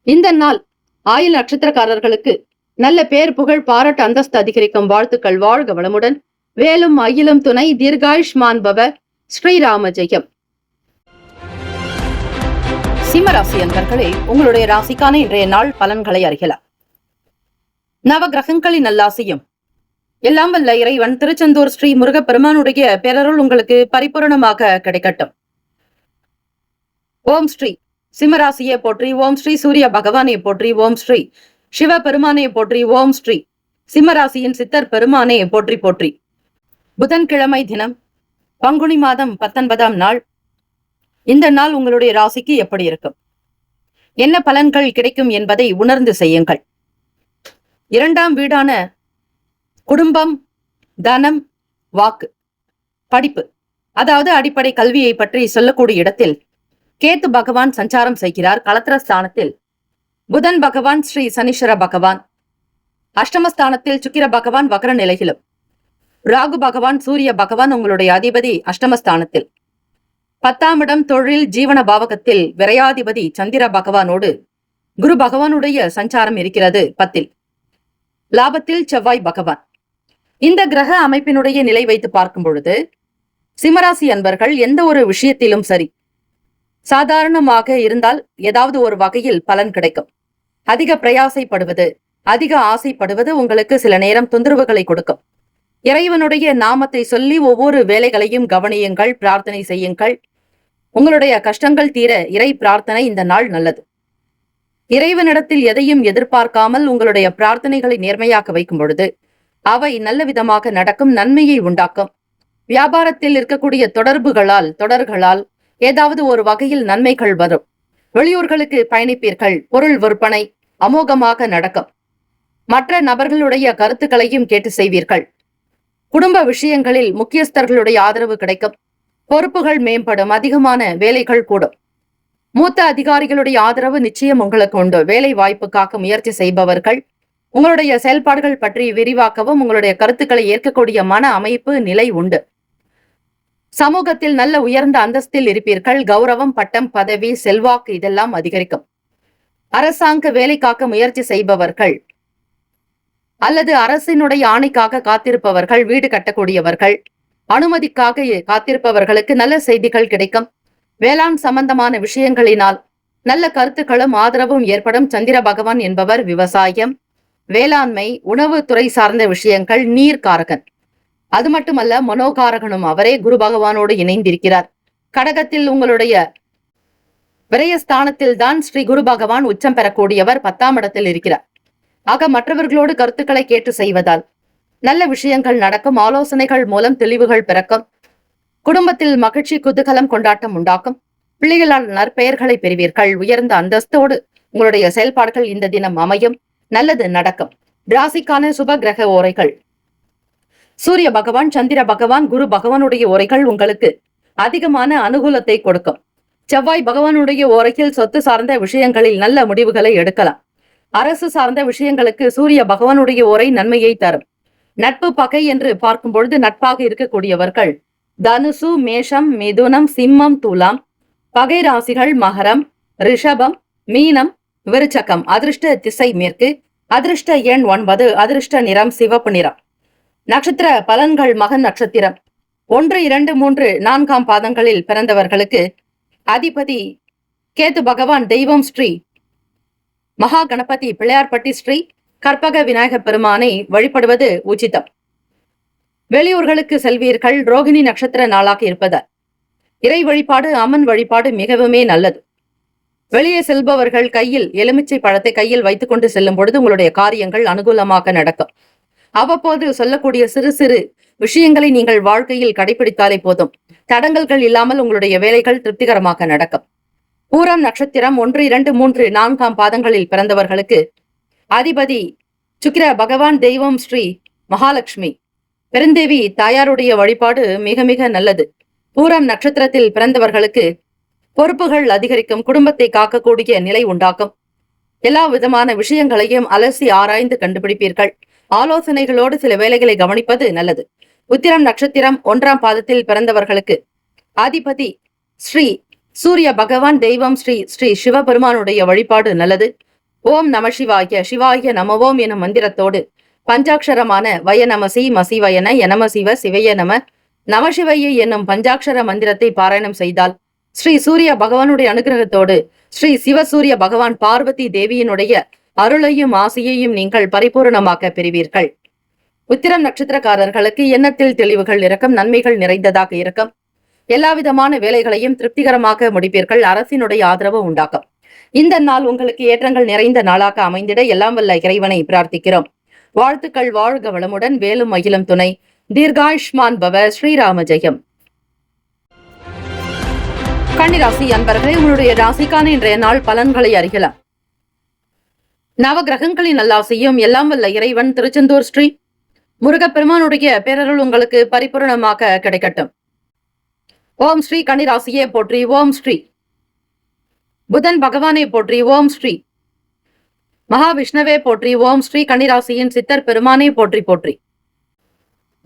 இந்த நாள் ஆயுள் நட்சத்திரக்காரர்களுக்கு நல்ல பேர், புகழ், பாராட்டு, அந்தஸ்து அதிகரிக்கும். வாழ்த்துக்கள். வாழ்க வளமுடன். வேலும் அயிலும் துணை. தீர்காயுஷ்மான் பவ. ஸ்ரீராம ஜெயம். சிம்மராசி அன்பர்களே, உங்களுடைய ராசிக்கான இன்றைய நாள் பலன்களை அறியலாம். நவ கிரகங்களின் நல்லாசியும் எல்லாம் வல்ல இறைவன் திருச்செந்தூர் ஸ்ரீ முருகப்பெருமானுடைய பேரருள் உங்களுக்கு பரிபூரணமாக கிடைக்கட்டும். ஓம் ஸ்ரீ சிம்மராசியை போற்றி. ஓம் ஸ்ரீ சூரிய பகவானை போற்றி. ஓம் ஸ்ரீ சிவ பெருமானை போற்றி. ஓம் ஸ்ரீ சிம்மராசியின் சித்தர் பெருமானை போற்றி போற்றி. புதன்கிழமை தினம், பங்குனி மாதம் 19ஆம் நாள். இந்த நாள் உங்களுடைய ராசிக்கு எப்படி இருக்கும், என்ன பலன்கள் கிடைக்கும் என்பதை உணர்ந்து செய்யுங்கள். 2ஆம் வீடான குடும்பம், தனம், வாக்கு, படிப்பு, அதாவது அடிப்படை கல்வியை பற்றி சொல்லக்கூடிய இடத்தில் கேத்து பகவான் சஞ்சாரம் செய்கிறார். கலத்திரஸ்தானத்தில் புதன் பகவான் ஸ்ரீ சனீஸ்வர பகவான், அஷ்டமஸ்தானத்தில் சுக்கிர பகவான் வக்ர நிலையிலும், ராகு பகவான் சூரிய பகவான் உங்களுடைய அதிபதி அஷ்டமஸ்தானத்தில், 10ஆம் இடம் தொழில் ஜீவன பாவகத்தில் விரையாதிபதி சந்திர பகவானோடு குரு பகவானுடைய சஞ்சாரம் இருக்கிறது 10இல். லாபத்தில் செவ்வாய் பகவான். இந்த கிரக அமைப்பினுடைய நிலை வைத்து பார்க்கும் பொழுது சிம்மராசி அன்பர்கள் எந்த ஒரு விஷயத்திலும் சரி, சாதாரணமாக இருந்தால் ஏதாவது ஒரு வகையில் பலன் கிடைக்கும். அதிக பிரயாசைப்படுவது, அதிக ஆசைப்படுவது உங்களுக்கு சில நேரம் தொந்தரவுகளை கொடுக்கும். இறைவனுடைய நாமத்தை சொல்லி ஒவ்வொரு வேலைகளையும் கவனியுங்கள், பிரார்த்தனை செய்யுங்கள். உங்களுடைய கஷ்டங்கள் தீர இறை பிரார்த்தனை இந்த நாள் நல்லது. இறைவனிடத்தில் எதையும் எதிர்பார்க்காமல் உங்களுடைய பிரார்த்தனைகளை நேர்மையாக வைக்கும் பொழுது அவை நல்ல விதமாக நடக்கும், நன்மையை உண்டாக்கும். வியாபாரத்தில் இருக்கக்கூடிய தொடர்களால் ஏதாவது ஒரு வகையில் நன்மைகள் வரும். வெளியூர்களுக்கு பயணிப்பீர்கள், பொருள் விற்பனை அமோகமாக நடக்கும். மற்ற நபர்களுடைய கருத்துக்களையும் கேட்டு செய்வீர்கள். குடும்ப விஷயங்களில் முக்கியஸ்தர்களுடைய ஆதரவு கிடைக்கும். பொறுப்புகள் மேம்படும், அதிகமான வேலைகள் கூடும். மூத்த அதிகாரிகளுடைய ஆதரவு நிச்சயம் உங்களுக்கு உண்டு. வேலை வாய்ப்புக்காக முயற்சி செய்பவர்கள் உங்களுடைய செயல்பாடுகள் பற்றி விரிவாக்கவும் உங்களுடைய கருத்துக்களை ஏற்கக்கூடிய மன அமைப்பு நிலை உண்டு. சமூகத்தில் நல்ல உயர்ந்த அந்தஸ்தில் இருப்பீர்கள். கௌரவம், பட்டம், பதவி, செல்வாக்கு இதெல்லாம் அதிகரிக்கும். அரசாங்க வேலைக்காக முயற்சி செய்பவர்கள் அல்லது அரசினுடைய ஆணைக்காக காத்திருப்பவர்கள், வீடு கட்டக்கூடியவர்கள், அனுமதிக்காக காத்திருப்பவர்களுக்கு நல்ல செய்திகள் கிடைக்கும். வேளாண் சம்பந்தமான விஷயங்களினால் நல்ல கருத்துக்களும் ஆதரவும் ஏற்படும். சந்திர பகவான் என்பவர் விவசாயம், வேளாண்மை, உணவு துறை சார்ந்த விஷயங்கள், நீர்காரகன். அது மட்டுமல்ல, மனோகாரகனும் அவரே குரு பகவானோடு இணைந்திருக்கிறார். கடகத்தில் உங்களுடைய விரயஸ்தானத்தில் தான் ஸ்ரீ குரு பகவான் உச்சம் பெறக்கூடியவர் 10ஆம் இடத்தில் இருக்கிறார். ஆக மற்றவர்களோடு கருத்துக்களை கேட்டு செய்வதால் நல்ல விஷயங்கள் நடக்கும். ஆலோசனைகள் மூலம் தெளிவுகள் பிறக்கும். குடும்பத்தில் மகிழ்ச்சி, குதூகலம், கொண்டாட்டம் உண்டாக்கும். பிள்ளைகளால் நற்பெயர்களை பெறுவீர்கள். உயர்ந்த அந்தஸ்தோடு உங்களுடைய செயல்பாடுகள் இந்த தினம் அமையும். நல்லது நடக்கும். ராசிக்கான சுப கிரக ஓரைகள். சூரிய பகவான், சந்திர பகவான், குரு பகவானுடைய ஓரைகள் உங்களுக்கு அதிகமான அனுகூலத்தை கொடுக்கும். செவ்வாய் பகவானுடைய ஓரையில் சொத்து சார்ந்த விஷயங்களில் நல்ல முடிவுகளை எடுக்கலாம். அரசு சார்ந்த விஷயங்களுக்கு சூரிய பகவானுடைய ஓரை நன்மையை தரும். நட்பு பகை என்று பார்க்கும் பொழுது நட்பாக இருக்கக்கூடியவர்கள் தனுசு, மேஷம், மிதுனம், சிம்மம், துலாம். பகை ராசிகள் மகரம், ரிஷபம், மீனம், விருச்சகம். அதிர்ஷ்ட திசை மேற்கு. அதிர்ஷ்ட எண் 9. அதிர்ஷ்ட நிறம் சிவப்பு நிறம். நட்சத்திர பலன்கள். மகன் நட்சத்திரம் 1, 2, 3, 4ஆம் பாதங்களில் பிறந்தவர்களுக்கு அதிபதி கேத்து பகவான். தெய்வம் ஸ்ரீ மகா கணபதி பிள்ளையார்பட்டி ஸ்ரீ கற்பக விநாயகர் பெருமானை வழிபடுவது உச்சிதம். வெளியூர்களுக்கு செல்வீர்கள். ரோகிணி நட்சத்திர நாளாக இருப்பதால் இறை வழிபாடு, அம்மன் வழிபாடு மிகவுமே நல்லது. வெளியே செல்பவர்கள் கையில் எலுமிச்சை பழத்தை கையில் வைத்துக் கொண்டு செல்லும் பொழுது உங்களுடைய காரியங்கள் அனுகூலமாக நடக்கும். அவ்வப்போது சொல்லக்கூடிய சிறு சிறு விஷயங்களை நீங்கள் வாழ்க்கையில் கடைபிடித்தாலே போதும். தடங்கல்கள் இல்லாமல் உங்களுடைய வேலைகள் திருப்திகரமாக நடக்கும். பூரம் நட்சத்திரம் 1, 2, 3, 4ஆம் பாதங்களில் பிறந்தவர்களுக்கு அதிபதி சுக்கிர பகவான். தெய்வம் ஸ்ரீ மகாலட்சுமி. பெருந்தேவி தாயாருடைய வழிபாடு மிக மிக நல்லது. பூரம் நட்சத்திரத்தில் பிறந்தவர்களுக்கு பொறுப்புகள் அதிகரிக்கும். குடும்பத்தை காக்கக்கூடிய நிலை உண்டாக்கும். எல்லா விதமான விஷயங்களையும் அலசி ஆராய்ந்து கண்டுபிடிப்பீர்கள். ஆலோசனைகளோடு சில வேலைகளை கவனிப்பது நல்லது. உத்திரம் நட்சத்திரம் 1ஆம் பாதத்தில் பிறந்தவர்களுக்கு அதிபதி ஸ்ரீ சூரிய பகவான். தெய்வம் ஸ்ரீ ஸ்ரீ சிவபெருமானுடைய வழிபாடு நல்லது. ஓம் நம சிவாய, சிவாய நமவோம் எனும் மந்திரத்தோடு பஞ்சாட்சரமான வய நமசி மசிவயன எனம சிவ சிவைய நமசிவைய என்னும் பஞ்சாட்சர மந்திரத்தை பாராயணம் செய்தால் ஸ்ரீ சூரிய பகவானுடைய அனுகிரகத்தோடு ஸ்ரீ சிவசூரிய பகவான் பார்வதி தேவியினுடைய அருளையும் ஆசையையும் நீங்கள் பரிபூர்ணமாக பெறுவீர்கள். உத்திரம் நட்சத்திரக்காரர்களுக்கு எண்ணத்தில் தெளிவுகள் இருக்கும். நன்மைகள் நிறைந்ததாக இருக்கும். எல்லா விதமான வேலைகளையும் திருப்திகரமாக முடிப்பீர்கள். அரசினுடைய ஆதரவு உண்டாக்கும். இந்த நாள் உங்களுக்கு ஏற்றங்கள் நிறைந்த நாளாக அமைந்திட எல்லாம் வல்ல இறைவனை பிரார்த்திக்கிறோம். வாழ்த்துக்கள். வாழ்க வளமுடன். வேலும் மகிழும் துணை. தீர்காயுஷ்மான் பவ. ஸ்ரீராம ஜெயம். கன்னிராசி அன்பர்களே, உங்களுடைய ராசிக்கான இன்றைய நாள் பலன்களை அறியலாம். நவ கிரகங்களின் நல்லாசையும் எல்லாம் வல்ல இறைவன் திருச்செந்தூர் ஸ்ரீ முருகப்பெருமானுடைய பேரருள் உங்களுக்கு பரிபூரணமாக கிடைக்கட்டும். ஓம் ஸ்ரீ கன்னிராசியே போற்றி. ஓம் ஸ்ரீ புதன் பகவானே போற்றி. ஓம் ஸ்ரீ மகாவிஷ்ணுவே போற்றி. ஓம் ஸ்ரீ கன்னிராசியின் சித்தர் பெருமானே போற்றி போற்றி.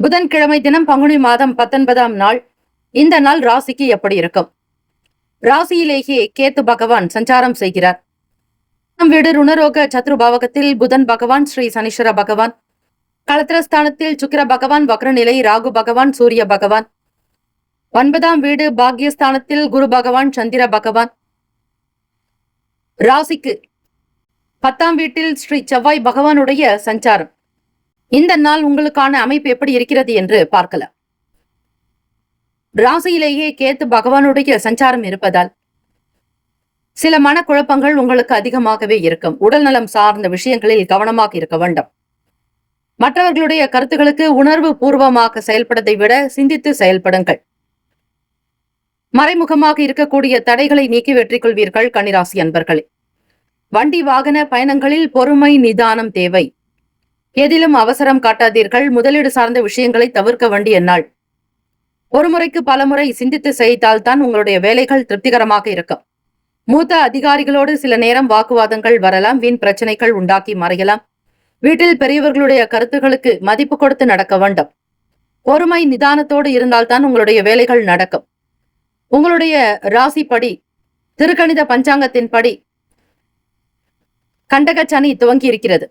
புதன்கிழமை தினம் பங்குனி மாதம் 19ஆம் நாள். இந்த நாள் ராசிக்கு எப்படி இருக்கும்? ராசியிலேயே கேத்து பகவான் சஞ்சாரம் செய்கிறார். நம் வீடு ருணரோக சத்ருபாவகத்தில் புதன் பகவான், ஸ்ரீ சனீஸ்வர பகவான், களத்திரஸ்தானத்தில் சுக்கிர பகவான், வக்ரநிலை ராகு பகவான், சூரிய பகவான், 9ஆம் வீடு பாக்யஸ்தானத்தில் குரு பகவான், சந்திர பகவான், ராசிக்கு 10ஆம் வீட்டில் ஸ்ரீ செவ்வாய் பகவானுடைய சஞ்சாரம். இந்த நாள் உங்களுக்கான அமைப்பு எப்படி இருக்கிறது என்று பார்க்கலாம். ராசியிலேயே கேத்து பகவானுடைய சஞ்சாரம் இருப்பதால் சில மனக்குழப்பங்கள் உங்களுக்கு அதிகமாகவே இருக்கும். உடல்நலம் சார்ந்த விஷயங்களில் கவனமாக இருக்க வேண்டும். மற்றவர்களுடைய கருத்துக்களுக்கு உணர்வு பூர்வமாக செயல்படுவதை விட சிந்தித்து செயல்படுங்கள். மறைமுகமாக இருக்கக்கூடிய தடைகளை நீக்கி வெற்றி கொள்வீர்கள் கன்னிராசி அன்பர்களே. வண்டி வாகன பயணங்களில் பொறுமை நிதானம் தேவை. எதிலும் அவசரம் காட்டாதீர்கள். முதலீடு சார்ந்த விஷயங்களை தவிர்க்க வேண்டிய நாள். ஒரு முறைக்கு பல முறை சிந்தித்து செய்தால்தான் உங்களுடைய வேலைகள் திருப்திகரமாக இருக்கும். மூத்த அதிகாரிகளோடு சில நேரம் வாக்குவாதங்கள் வரலாம். வீண் பிரச்சனைகள் உண்டாக்கி மறையலாம். வீட்டில் பெரியவர்களுடைய கருத்துக்களுக்கு மதிப்பு கொடுத்து நடக்க வேண்டும். பொறுமை நிதானத்தோடு இருந்தால்தான் உங்களுடைய வேலைகள் நடக்கும். உங்களுடைய ராசிப்படி, திருக்கணித பஞ்சாங்கத்தின் படி கண்டக சனி துவங்கி இருக்கிறது.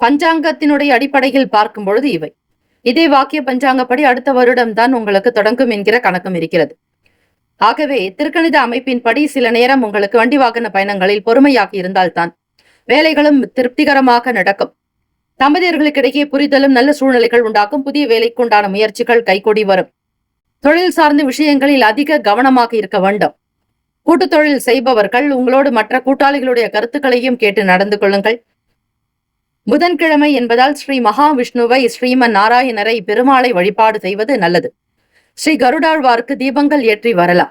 பஞ்சாங்கத்தினுடைய அடிப்படையில் பார்க்கும் பொழுது இவை. இதே வாக்கிய பஞ்சாங்கப்படி அடுத்த வருடம் தான் உங்களுக்கு தொடங்கும் என்கிற கணக்கும் இருக்கிறது. ஆகவே திருக்கணித அமைப்பின்படி சில நேரம் உங்களுக்கு வண்டி வாகன பயணங்களில் பொறுமையாக இருந்தால்தான் வேலைகளும் திருப்திகரமாக நடக்கும். தம்பதியர்களுக்கிடையே புரிதலும் நல்ல சூழ்நிலைகள் உண்டாக்கும். புதிய வேலைக்கு உண்டான முயற்சிகள் கைகூடி வரும். தொழில் சார்ந்த விஷயங்களில் அதிக கவனமாக இருக்க வேண்டும். கூட்டு தொழில் செய்பவர்கள் உங்களோடு மற்ற கூட்டாளிகளுடைய கருத்துக்களையும் கேட்டு நடந்து கொள்ளுங்கள். புதன்கிழமை என்பதால் ஸ்ரீ மகாவிஷ்ணுவை, ஸ்ரீமன் நாராயணரை, பெருமாளை வழிபாடு செய்வது நல்லது. ஸ்ரீ கருடாழ்வாருக்கு தீபங்கள் ஏற்றி வரலாம்.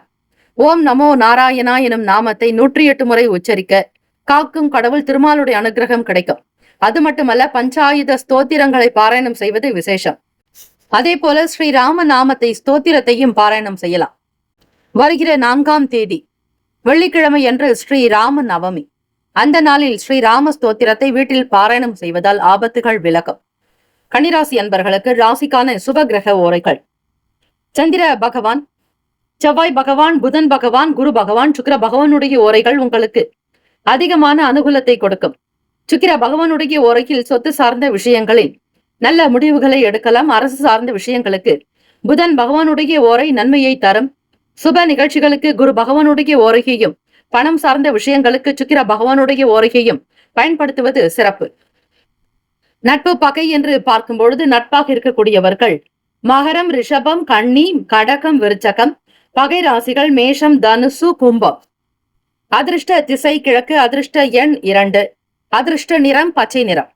ஓம் நமோ நாராயணா எனும் நாமத்தை 108 முறை உச்சரிக்க காக்கும் கடவுள் திருமாலுடைய அனுகிரகம் கிடைக்கும். அது மட்டுமல்ல, பஞ்சாயுத ஸ்தோத்திரங்களை பாராயணம் செய்வது விசேஷம். அதே போல ஸ்ரீ ராம நாமத்தை ஸ்தோத்திரத்தையும் பாராயணம் செய்யலாம். வருகிற 4ஆம் தேதி வெள்ளிக்கிழமை என்று ஸ்ரீ ராம நவமி. அந்த நாளில் ஸ்ரீ ராம ஸ்தோத்திரத்தை வீட்டில் பாராயணம் செய்வதால் ஆபத்துகள் விலகும். கன்னிராசி அன்பர்களுக்கு ராசிக்கான சுப கிரக ஓரைகள். சந்திர பகவான், செவ்வாய் பகவான், புதன் பகவான், குரு பகவான், சுக்கிர பகவானுடைய ஓரைகள் உங்களுக்கு அதிகமான அனுகூலத்தை கொடுக்கும். சுக்கிர பகவானுடைய ஓரையில் சொத்து சார்ந்த விஷயங்களில் நல்ல முடிவுகளை எடுக்கலாம். அரசு சார்ந்த விஷயங்களுக்கு புதன் பகவானுடைய ஓரை நன்மையை தரும். சுப நிகழ்ச்சிகளுக்கு குரு பகவானுடைய ஓரையையும், பணம் சார்ந்த விஷயங்களுக்கு சுக்கிர பகவானுடைய ஓரையையும் பயன்படுத்துவது சிறப்பு. நட்பு பகை என்று பார்க்கும் பொழுது நட்பாக இருக்கக்கூடியவர்கள் மகரம், ரிஷபம், கன்னி, கடகம், விருச்சகம். பகை ராசிகள் மேஷம், தனுசு, கும்பம். அதிர்ஷ்ட திசை கிழக்கு. அதிர்ஷ்ட எண் 2. அதிர்ஷ்ட நிறம் பச்சை நிறம்.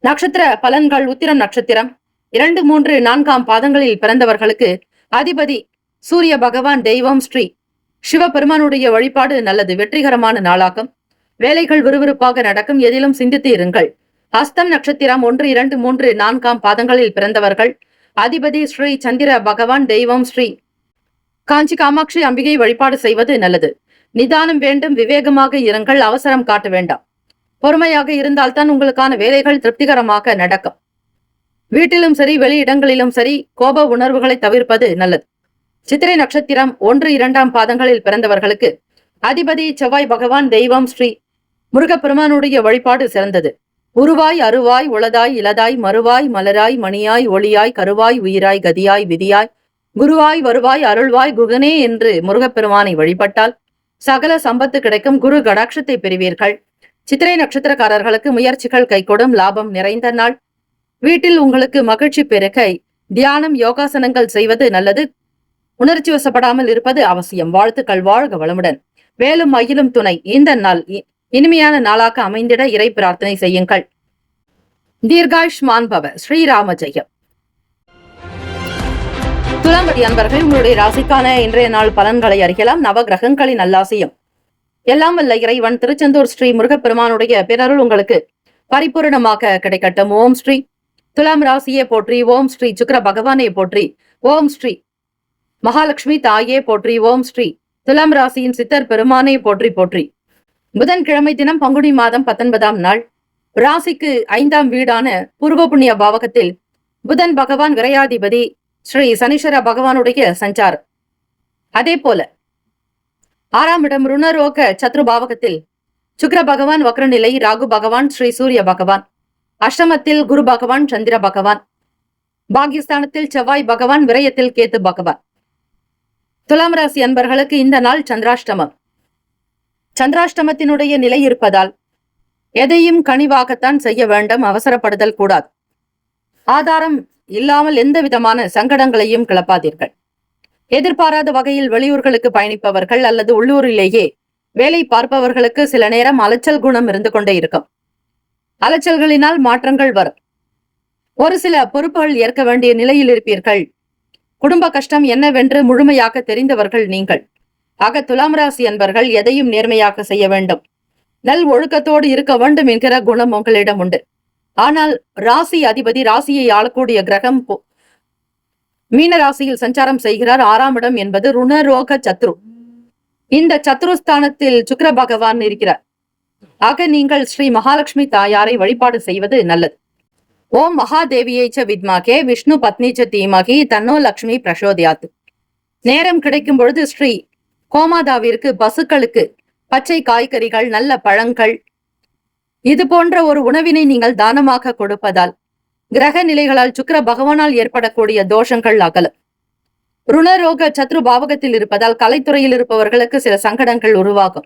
நட்சத்திர பலன்கள். உத்திரம் நட்சத்திரம் 2, 3, 4ஆம் பாதங்களில் பிறந்தவர்களுக்கு அதிபதி சூரிய பகவான், தெய்வம் ஸ்ரீ சிவபெருமானுடைய வழிபாடு நல்லது. வெற்றிகரமான நாளாகும். வேலைகள் விறுவிறுப்பாக நடக்கும். எதிலும் சிந்தித்து இருங்கள். ஹஸ்தம் நட்சத்திரம் 1, 2, 3, 4ஆம் பாதங்களில் பிறந்தவர்கள் அதிபதி ஸ்ரீ சந்திர பகவான், தெய்வம் ஸ்ரீ காஞ்சி காமாட்சி அம்பிகை வழிபாடு செய்வது நல்லது. நிதானம் வேண்டும். விவேகமாக இருங்கள். அவசரம் காட்ட வேண்டாம். பொறுமையாக இருந்தால்தான் உங்களுக்கான வேலைகள் திருப்திகரமாக நடக்கும். வீட்டிலும் சரி, வெளி இடங்களிலும் சரி, கோப உணர்வுகளை தவிர்ப்பது நல்லது. சித்திரை நட்சத்திரம் 1, 2ஆம் பாதங்களில் பிறந்தவர்களுக்கு அதிபதி செவ்வாய் பகவான், தெய்வம் ஸ்ரீ முருகப்பெருமானுடைய வழிபாடு சிறந்தது. உருவாய், அருவாய், உளதாய், இலதாய், மறுவாய், மலராய், மணியாய், ஒளியாய், கருவாய், உயிராய், கதியாய், விதியாய், குருவாய், வருவாய், அருள்வாய், குகனே என்று முருகப்பெருமானை வழிபட்டால் சகல சம்பத்து கிடைக்கும். குரு கடாட்சத்தை பெறுவீர்கள். சித்திரை நட்சத்திரக்காரர்களுக்கு முயற்சிகள் கைகூடும். லாபம் நிறைந்த நாள். வீட்டில் உங்களுக்கு மகிழ்ச்சி பெருக தியானம், யோகாசனங்கள் செய்வது நல்லது. உணர்ச்சி வசப்படாமல் இருப்பது அவசியம். வாழ்த்துக்கள். வாழ்க வளமுடன். வேலும் மயிலும் துணை. இந்த நாள் இனிமையான நாளாக அமைந்திட இறை பிரார்த்தனை செய்யுங்கள். தீர்காயுஷ்மான் பவ. ஸ்ரீராம ஜெயம். துலாம்படி அன்பர்கள், உங்களுடைய ராசிக்கான இன்றைய நாள் பலன்களை அறியலாம். நவ கிரகங்களின் நல்லாசியம் எல்லாம் வல்ல இறைவன் திருச்செந்தூர் ஸ்ரீ முருகப்பெருமானுடைய பேரருள் உங்களுக்கு பரிபூரணமாக கிடைக்கட்டும். ஓம் ஸ்ரீ துலாம் ராசியே போற்றி. ஓம் ஸ்ரீ சுக்கிர பகவானே போற்றி. ஓம் ஸ்ரீ மகாலட்சுமி தாயே போற்றி. ஓம் ஸ்ரீ துலாம் ராசியின் சித்தர் பெருமானே போற்றி போற்றி. புதன்கிழமை தினம் பங்குனி மாதம் 19ஆம் நாள், ராசிக்கு 5ஆம் வீடான பூர்வ புண்ணிய பாவகத்தில் புதன் பகவான் விரையாதிபதி ஸ்ரீ சனீஸ்வர பகவானுடைய சஞ்சாரம். அதே போல 6ஆம் இடம் ருணரோக சத்ரு பாவகத்தில் சுக்கிர பகவான் வக்ரநிலை, ராகு பகவான், ஸ்ரீ சூரிய பகவான், அஷ்டமத்தில் குரு பகவான், சந்திர பகவான், பாகிஸ்தானத்தில் செவ்வாய் பகவான், விரயத்தில் கேத்து பகவான். துலாம் ராசி அன்பர்களுக்கு இந்த நாள் சந்திராஷ்டமம். சந்திராஷ்டமத்தினுடைய நிலை இருப்பதால் எதையும் கனிவாகத்தான் செய்ய வேண்டும், அவசரப்படுதல் கூடாது. ஆதாரம் இல்லாமல் எந்த விதமான சங்கடங்களையும் கிளப்பாதீர்கள். எதிர்பாராத வகையில் வெளியூர்களுக்கு பயணிப்பவர்கள் அல்லது உள்ளூரிலேயே வேலை பார்ப்பவர்களுக்கு சில நேரம் அலைச்சல் குணம் இருந்து கொண்டே இருக்கும். அலைச்சல்களினால் மாற்றங்கள் வரும். ஒரு சில பொறுப்புகள் ஏற்க வேண்டிய நிலையில் இருப்பீர்கள். குடும்ப கஷ்டம் என்னவென்று முழுமையாக தெரிந்தவர்கள் நீங்கள். ஆக துலாம் ராசி அன்பர்கள் எதையும் நேர்மையாக செய்ய வேண்டும், நல் ஒழுக்கத்தோடு இருக்க வேண்டும் என்கிற குணம் உங்களிடம் உண்டு. ஆனால் ராசி அதிபதி, ராசியை ஆளக்கூடிய கிரகம் மீன ராசியில் சஞ்சாரம் செய்கிறார். 6ஆம் இடம் என்பது ருணரோக சத்ரு. இந்த சத்ருஸ்தானத்தில் சுக்கிர பகவான் இருக்கிறார். ஆக நீங்கள் ஸ்ரீ மகாலட்சுமி தாயாரை வழிபாடு செய்வது நல்லது. ஓம் மகாதேவியை ச வித்மாகே விஷ்ணு பத்னி ச தீமகி தன்னோ லக்ஷ்மி பிரசோதயாத். நேரம் கிடைக்கும் பொழுது ஸ்ரீ கோமாதாவிற்கு, பசுக்களுக்கு பச்சை காய்கறிகள், நல்ல பழங்கள், இது போன்ற ஒரு உணவினை நீங்கள் தானமாக கொடுப்பதால் கிரக நிலைகளால் சுக்கிர பகவானால் ஏற்படக்கூடிய தோஷங்கள் அகலும். ருணரோக சத்ரு பாவகத்தில் இருப்பதால் கலைத்துறையில் இருப்பவர்களுக்கு சில சங்கடங்கள் உருவாகும்.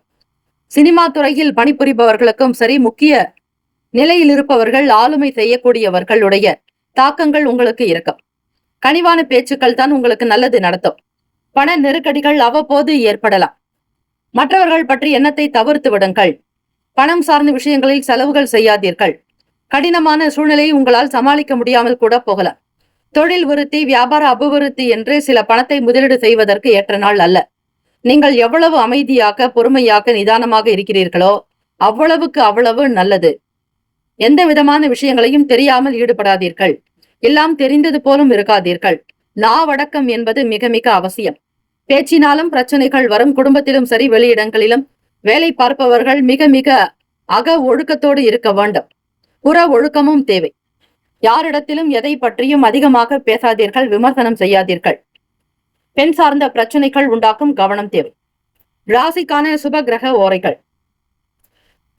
சினிமா துறையில் பணிபுரிபவர்களுக்கும் சரி, முக்கிய நிலையில் இருப்பவர்கள், ஆளுமை செய்யக்கூடியவர்களுடைய தாக்கங்கள் உங்களுக்கு இருக்கும். கனிவான பேச்சுக்கள் தான் உங்களுக்கு நல்லது நடத்தும். பண நெருக்கடிகள் அவ்வப்போது ஏற்படலாம். மற்றவர்கள் பற்றி எண்ணத்தை தவிர்த்து விடுங்கள். பணம் சார்ந்த விஷயங்களில் செலவுகள் செய்யாதீர்கள். கடினமான சூழ்நிலையை உங்களால் சமாளிக்க முடியாமல் கூட போகலாம். தொழில் விருத்தி, வியாபார அபிவிருத்தி என்று சில பணத்தை முதலீடு செய்வதற்கு ஏற்ற நாள் அல்ல. நீங்கள் எவ்வளவு அமைதியாக, பொறுமையாக, நிதானமாக இருக்கிறீர்களோ அவ்வளவுக்கு அவ்வளவு நல்லது. எந்த விதமான விஷயங்களையும் தெரியாமல் ஈடுபடாதீர்கள். எல்லாம் தெரிந்தது போலும் இருக்காதீர்கள். நாவடக்கம் என்பது மிக மிக அவசியம். பேச்சினாலும் பிரச்சனைகள் வரும். குடும்பத்திலும் சரி, வெளியிடங்களிலும் வேலை பார்ப்பவர்கள் மிக மிக அக ஒழுக்கத்தோடு இருக்க வேண்டும். புற ஒழுக்கமும் தேவை. யாரிடத்திலும் எதை பற்றியும் அதிகமாக பேசாதீர்கள், விமர்சனம் செய்யாதீர்கள். பெண் சார்ந்த பிரச்சனைகள் உண்டாக்கும், கவனம் தேவை. ராசிக்கான சுப கிரக ஓரைகள்.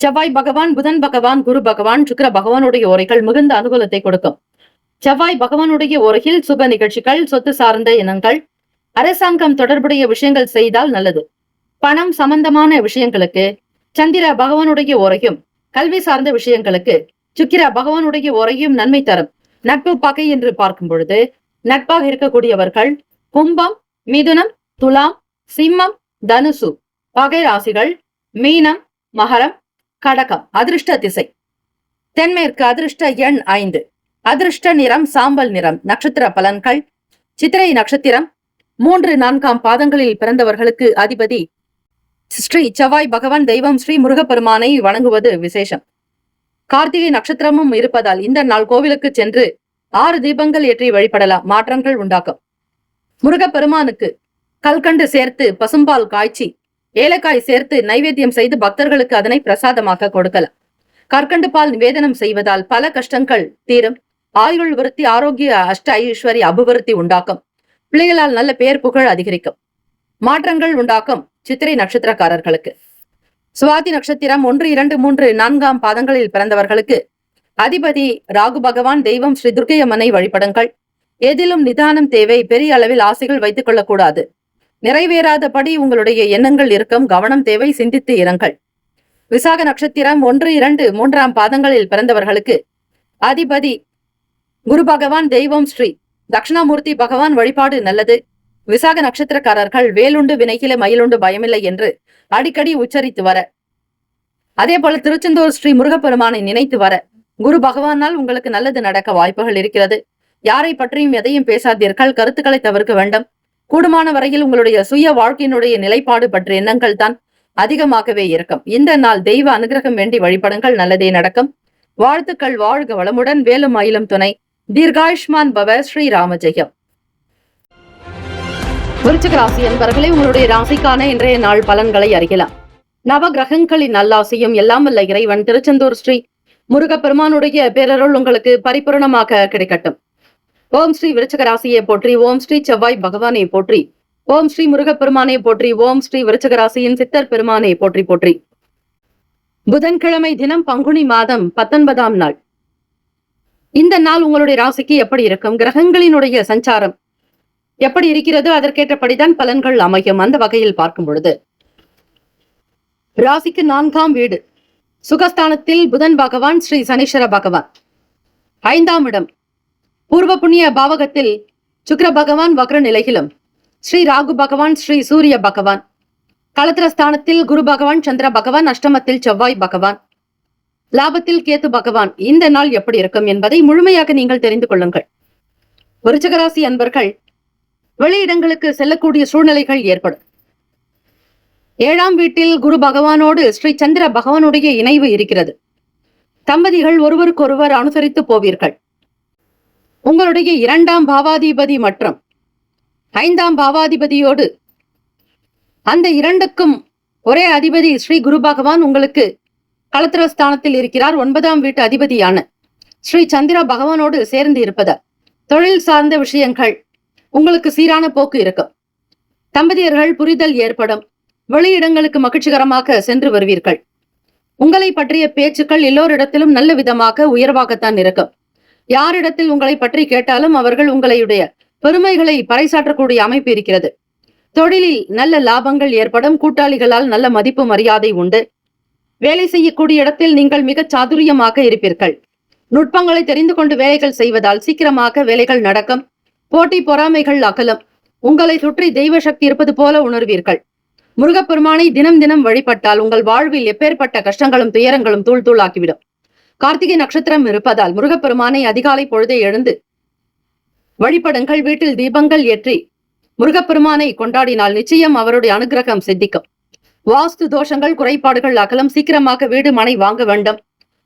செவ்வாய் பகவான், புதன் பகவான், குரு பகவான், சுக்கிர பகவானுடைய ஓரைகள் மிகுந்த அனுகூலத்தை கொடுக்கும். செவ்வாய் பகவானுடைய ஓரையில் சுப நிகழ்ச்சிகள், சொத்து சார்ந்த இனங்கள், அரசாங்கம் தொடர்புடைய விஷயங்கள் செய்தால் நல்லது. பணம் சம்பந்தமான விஷயங்களுக்கு சந்திர பகவானுடைய ஓரையும், கல்வி சார்ந்த விஷயங்களுக்கு சுக்கிர பகவானுடைய ஓரையும் நன்மை தரும். நட்பு பகை என்று பார்க்கும் பொழுது நட்பாக இருக்கக்கூடியவர்கள் கும்பம், மிதுனம், துலாம், சிம்மம், தனுசு பகை ராசிகள், மீனம், மகரம், கடகம். அதிர்ஷ்ட திசை தென்மேற்கு. அதிர்ஷ்ட எண் 5. அதிர்ஷ்ட நிறம் சாம்பல் நிறம். நட்சத்திர பலன்கள். சித்திரை நட்சத்திரம் 3-4ஆம் பாதங்களில் பிறந்தவர்களுக்கு அதிபதி ஸ்ரீ செவ்வாய் பகவான். தெய்வம் ஸ்ரீ முருகப்பெருமானை வணங்குவது விசேஷம். கார்த்திகை நட்சத்திரமும் இருப்பதால் இந்த நாள் கோவிலுக்கு சென்று 6 தீபங்கள் ஏற்றி வழிபடலாம். மாற்றங்கள் உண்டாக்கும். முருகப்பெருமானுக்கு கல்கண்டு சேர்த்து பசும்பால் காய்ச்சி ஏலக்காய் சேர்த்து நைவேத்தியம் செய்து பக்தர்களுக்கு அதனை பிரசாதமாக கொடுக்கலாம். கற்கண்டு பால் நிவேதனம் செய்வதால் பல கஷ்டங்கள் தீரும். ஆயுள் விருத்தி, ஆரோக்கிய, அஷ்ட ஐஸ்வர்ய அபிவிருத்தி உண்டாக்கும். பிள்ளைகளால் நல்ல பேர் புகழ் அதிகரிக்கும். மாற்றங்கள் உண்டாக்கும். சித்திரை நட்சத்திரக்காரர்களுக்கு சுவாதி நட்சத்திரம் 1, 2, 3, 4ஆம் பாதங்களில் பிறந்தவர்களுக்கு அதிபதி ராகு பகவான். தெய்வம் ஸ்ரீ துர்க்கையம்மனை வழிபடுங்கள். எதிலும் நிதானம் தேவை. பெரிய அளவில் ஆசைகள் வைத்துக் கொள்ளக்கூடாது. நிறைவேறாதபடி உங்களுடைய எண்ணங்கள் இருக்கும். கவனம் தேவை. சிந்தித்து இருங்கள். விசாக நட்சத்திரம் 1, 2, 3ஆம் பாதங்களில் பிறந்தவர்களுக்கு அதிபதி குரு பகவான். தெய்வம் ஸ்ரீ தட்சிணாமூர்த்தி பகவான் வழிபாடு நல்லது. விசாக நட்சத்திரக்காரர்கள் வேலுண்டு வினைகில மயிலுண்டு பயமில்லை என்று அடிக்கடி உச்சரித்து வர, அதே போல திருச்செந்தூர் ஸ்ரீ முருகப்பெருமானை நினைத்து வர குரு பகவானால் உங்களுக்கு நல்லது நடக்க வாய்ப்புகள் இருக்கிறது. யாரை பற்றியும் எதையும் பேசாதீர்கள். கருத்துக்களை தவிர்க்க வேண்டும். கூடுமான வரையில் உங்களுடைய சுய வாழ்க்கையினுடைய நிலைப்பாடு பற்றிய எண்ணங்கள் தான் அதிகமாகவே இருக்கும். இந்த நாள் தெய்வ அனுகிரகம் வேண்டி வழிபடுங்கள். நல்லதே நடக்கும். வாழ்த்துக்கள். வாழ்க வளமுடன். வேலும் மயிலும் துணை. தீர்காயுஷ்மான் பவ. ஸ்ரீராம ஜெயம். விருச்சிக ராசி என்பவர்களே, உங்களுடைய ராசிக்கான இன்றைய நாள் பலன்களை அறியலாம். நவ கிரகங்களின் நல்லாசியும் எல்லாம் வல்ல இறைவன் திருச்செந்தூர் ஸ்ரீ முருகப்பெருமானுடைய பேரருள் உங்களுக்கு பரிபூரணமாக கிடைக்கட்டும். ஓம் ஸ்ரீ விருச்சிக ராசியை போற்றி, ஓம் ஸ்ரீ செவ்வாய் பகவானை போற்றி, ஓம் ஸ்ரீ முருகப்பெருமானை போற்றி, ஓம் ஸ்ரீ விருச்சிக ராசியின் சித்தர் பெருமானை போற்றி போற்றி. புதன்கிழமை தினம் பங்குனி மாதம் 19ஆம் நாள். இந்த நாள் உங்களுடைய ராசிக்கு எப்படி இருக்கும், கிரகங்களினுடைய சஞ்சாரம் எப்படி இருக்கிறது, அதற்கேற்றபடிதான் பலன்கள் அமையும். அந்த வகையில் பார்க்கும் பொழுது ராசிக்கு 4ஆம் வீடு சுகஸ்தானத்தில் புதன் பகவான் ஸ்ரீ சனீஸ்வர பகவான். 5ஆம் இடம் பூர்வ புண்ணிய பாவகத்தில் சுக்கிர பகவான் வக்ர நிலையிலும், ஸ்ரீ ராகு பகவான் ஸ்ரீ சூரிய பகவான். களத்திரஸ்தானத்தில் குரு பகவான் சந்திர பகவான், அஷ்டமத்தில் செவ்வாய் பகவான், லாபத்தில் கேத்து பகவான். இந்த நாள் எப்படி இருக்கும் என்பதை முழுமையாக நீங்கள் தெரிந்து கொள்ளுங்கள். விருச்சிக ராசி அன்பர்கள், வெளியிடங்களுக்கு செல்லக்கூடிய சூழ்நிலைகள் ஏற்படும். 7ஆம் வீட்டில் குரு பகவானோடு ஸ்ரீ சந்திர பகவானுடைய இணைவு இருக்கிறது. தம்பதிகள் ஒருவருக்கொருவர் அனுசரித்து போவீர்கள். உங்களுடைய 2ஆம் பாவாதிபதி மற்றும் 5ஆம் பாவாதிபதியோடு அந்த இரண்டுக்கும் ஒரே அதிபதி ஸ்ரீ குரு பகவான் உங்களுக்கு களத்திரஸ்தானத்தில் இருக்கிறார். 9ஆம் வீட்டு அதிபதியான ஸ்ரீ சந்திர பகவானோடு சேர்ந்து இருப்பதால் தொழில் சார்ந்த விஷயங்கள் உங்களுக்கு சீரான போக்கு இருக்கும். தம்பதியர்கள் புரிதல் ஏற்படும். வெளியிடங்களுக்கு மகிழ்ச்சிகரமாக சென்று வருவீர்கள். உங்களை பற்றிய பேச்சுக்கள் எல்லோரிடத்திலும் நல்ல விதமாக உயர்வாகத்தான் இருக்கும். யாரிடத்தில் உங்களை பற்றி கேட்டாலும் அவர்கள் உங்களுடைய பெருமைகளை பறைசாற்றக்கூடிய அமைப்பு இருக்கிறது. தொழிலில் நல்ல லாபங்கள் ஏற்படும். கூட்டாளிகளால் நல்ல மதிப்பு மரியாதை உண்டு. வேலை செய்யக்கூடிய இடத்தில் நீங்கள் மிக சாதுரியமாக இருப்பீர்கள். நுட்பங்களை தெரிந்து கொண்டு வேலைகள் செய்வதால் சீக்கிரமாக வேலைகள் நடக்கும். போட்டி பொறாமைகள் அகலும். உங்களை சுற்றி தெய்வ சக்தி இருப்பது போல உணர்வீர்கள். முருகப்பெருமானை தினம் தினம் வழிபட்டால் உங்கள் வாழ்வில் எப்பேற்பட்ட கஷ்டங்களும் துயரங்களும் தூள் தூளாக்கிவிடும். கார்த்திகை நட்சத்திரம் இருப்பதால் முருகப்பெருமானை அதிகாலை பொழுதை எழுந்து வழிபடுங்கள். வீட்டில் தீபங்கள் ஏற்றி முருகப்பெருமானை கொண்டாடினால் நிச்சயம் அவருடைய அனுகிரகம் சித்திக்கும். வாஸ்து தோஷங்கள் குறைபாடுகள் அகலம். சீக்கிரமாக வீடு மனை வாங்க வேண்டும்,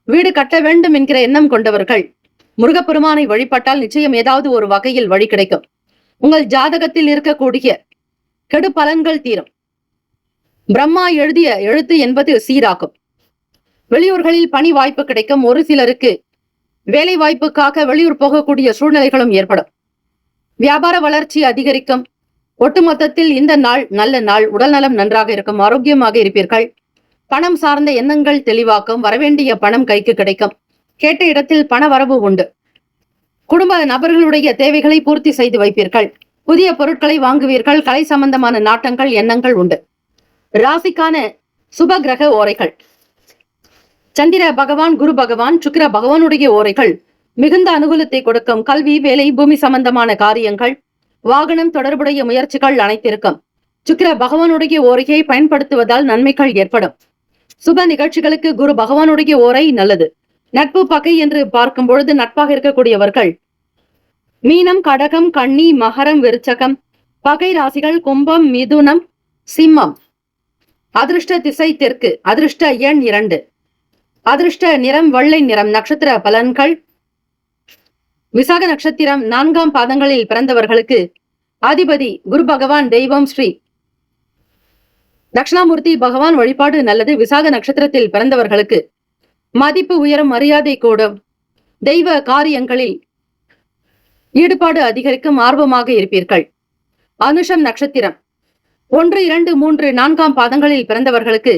வீடு கட்ட வேண்டும் என்கிற எண்ணம் கொண்டவர்கள் முருகப்பெருமானை வழிபட்டால் நிச்சயம் ஏதாவது ஒரு வகையில் வழி கிடைக்கும். உங்கள் ஜாதகத்தில் இருக்கக்கூடிய கெடு பலன்கள் தீரும். பிரம்மா எழுதிய எழுத்து என்பது சீராகும். வெளியூர்களில் பணி வாய்ப்பு கிடைக்கும். ஒரு சிலருக்கு வேலை வாய்ப்புக்காக வெளியூர் போகக்கூடிய சூழ்நிலைகளும் ஏற்படும். வியாபார வளர்ச்சி அதிகரிக்கும். ஒட்டுமொத்தத்தில் இந்த நாள் நல்ல நாள். உடல்நலம் நன்றாக இருக்கும். ஆரோக்கியமாக இருப்பீர்கள். பணம் சார்ந்த எண்ணங்கள் தெளிவாக்கும். வரவேண்டிய பணம் கைக்கு கிடைக்கும். கேட்ட இடத்தில் பண வரவு உண்டு. குடும்ப நபர்களுடைய தேவைகளை பூர்த்தி செய்து வைப்பீர்கள். புதிய பொருட்களை வாங்குவீர்கள். கலை சம்பந்தமான நாட்டங்கள் எண்ணங்கள் உண்டு. ராசிக்கான சுப கிரக ஓரைகள். சந்திர பகவான், குரு பகவான், சுக்கிர பகவானுடைய ஓரைகள் மிகுந்த அனுகூலத்தை கொடுக்கும். கல்வி, வேலை, பூமி சம்பந்தமான காரியங்கள், வாகனம் தொடர்புடைய முயற்சிகள் அனைத்திருக்கும். சுக்கிர பகவானுடைய ஓரையை பயன்படுத்துவதால் நன்மைகள் ஏற்படும். சுப நிகழ்ச்சிகளுக்கு குரு பகவானுடைய ஓரை நல்லது. நட்பு பகை என்று பார்க்கும் பொழுது நட்பாக இருக்கக்கூடியவர்கள் மீனம், கடகம், கன்னி, மகரம், விருச்சகம். பகை ராசிகள் கும்பம், மிதுனம், சிம்மம். அதிர்ஷ்ட திசை தெற்கு. அதிர்ஷ்ட எண் 2. அதிர்ஷ்ட நிறம் வெள்ளை நிறம். நட்சத்திர பலன்கள். விசாக நட்சத்திரம் 4ஆம் பாதங்களில் பிறந்தவர்களுக்கு அதிபதி குரு பகவான். தெய்வம் ஸ்ரீ தட்சிணாமூர்த்தி பகவான் வழிபாடு நல்லது. விசாக நட்சத்திரத்தில் பிறந்தவர்களுக்கு மதிப்பு உயரும், மரியாதை கூடும். தெய்வ காரியங்களில் ஈடுபாடு அதிகரிக்கும். ஆர்வமாக இருப்பீர்கள். அனுஷம் நட்சத்திரம் 1, 2, 3, 4ஆம் பாதங்களில் பிறந்தவர்களுக்கு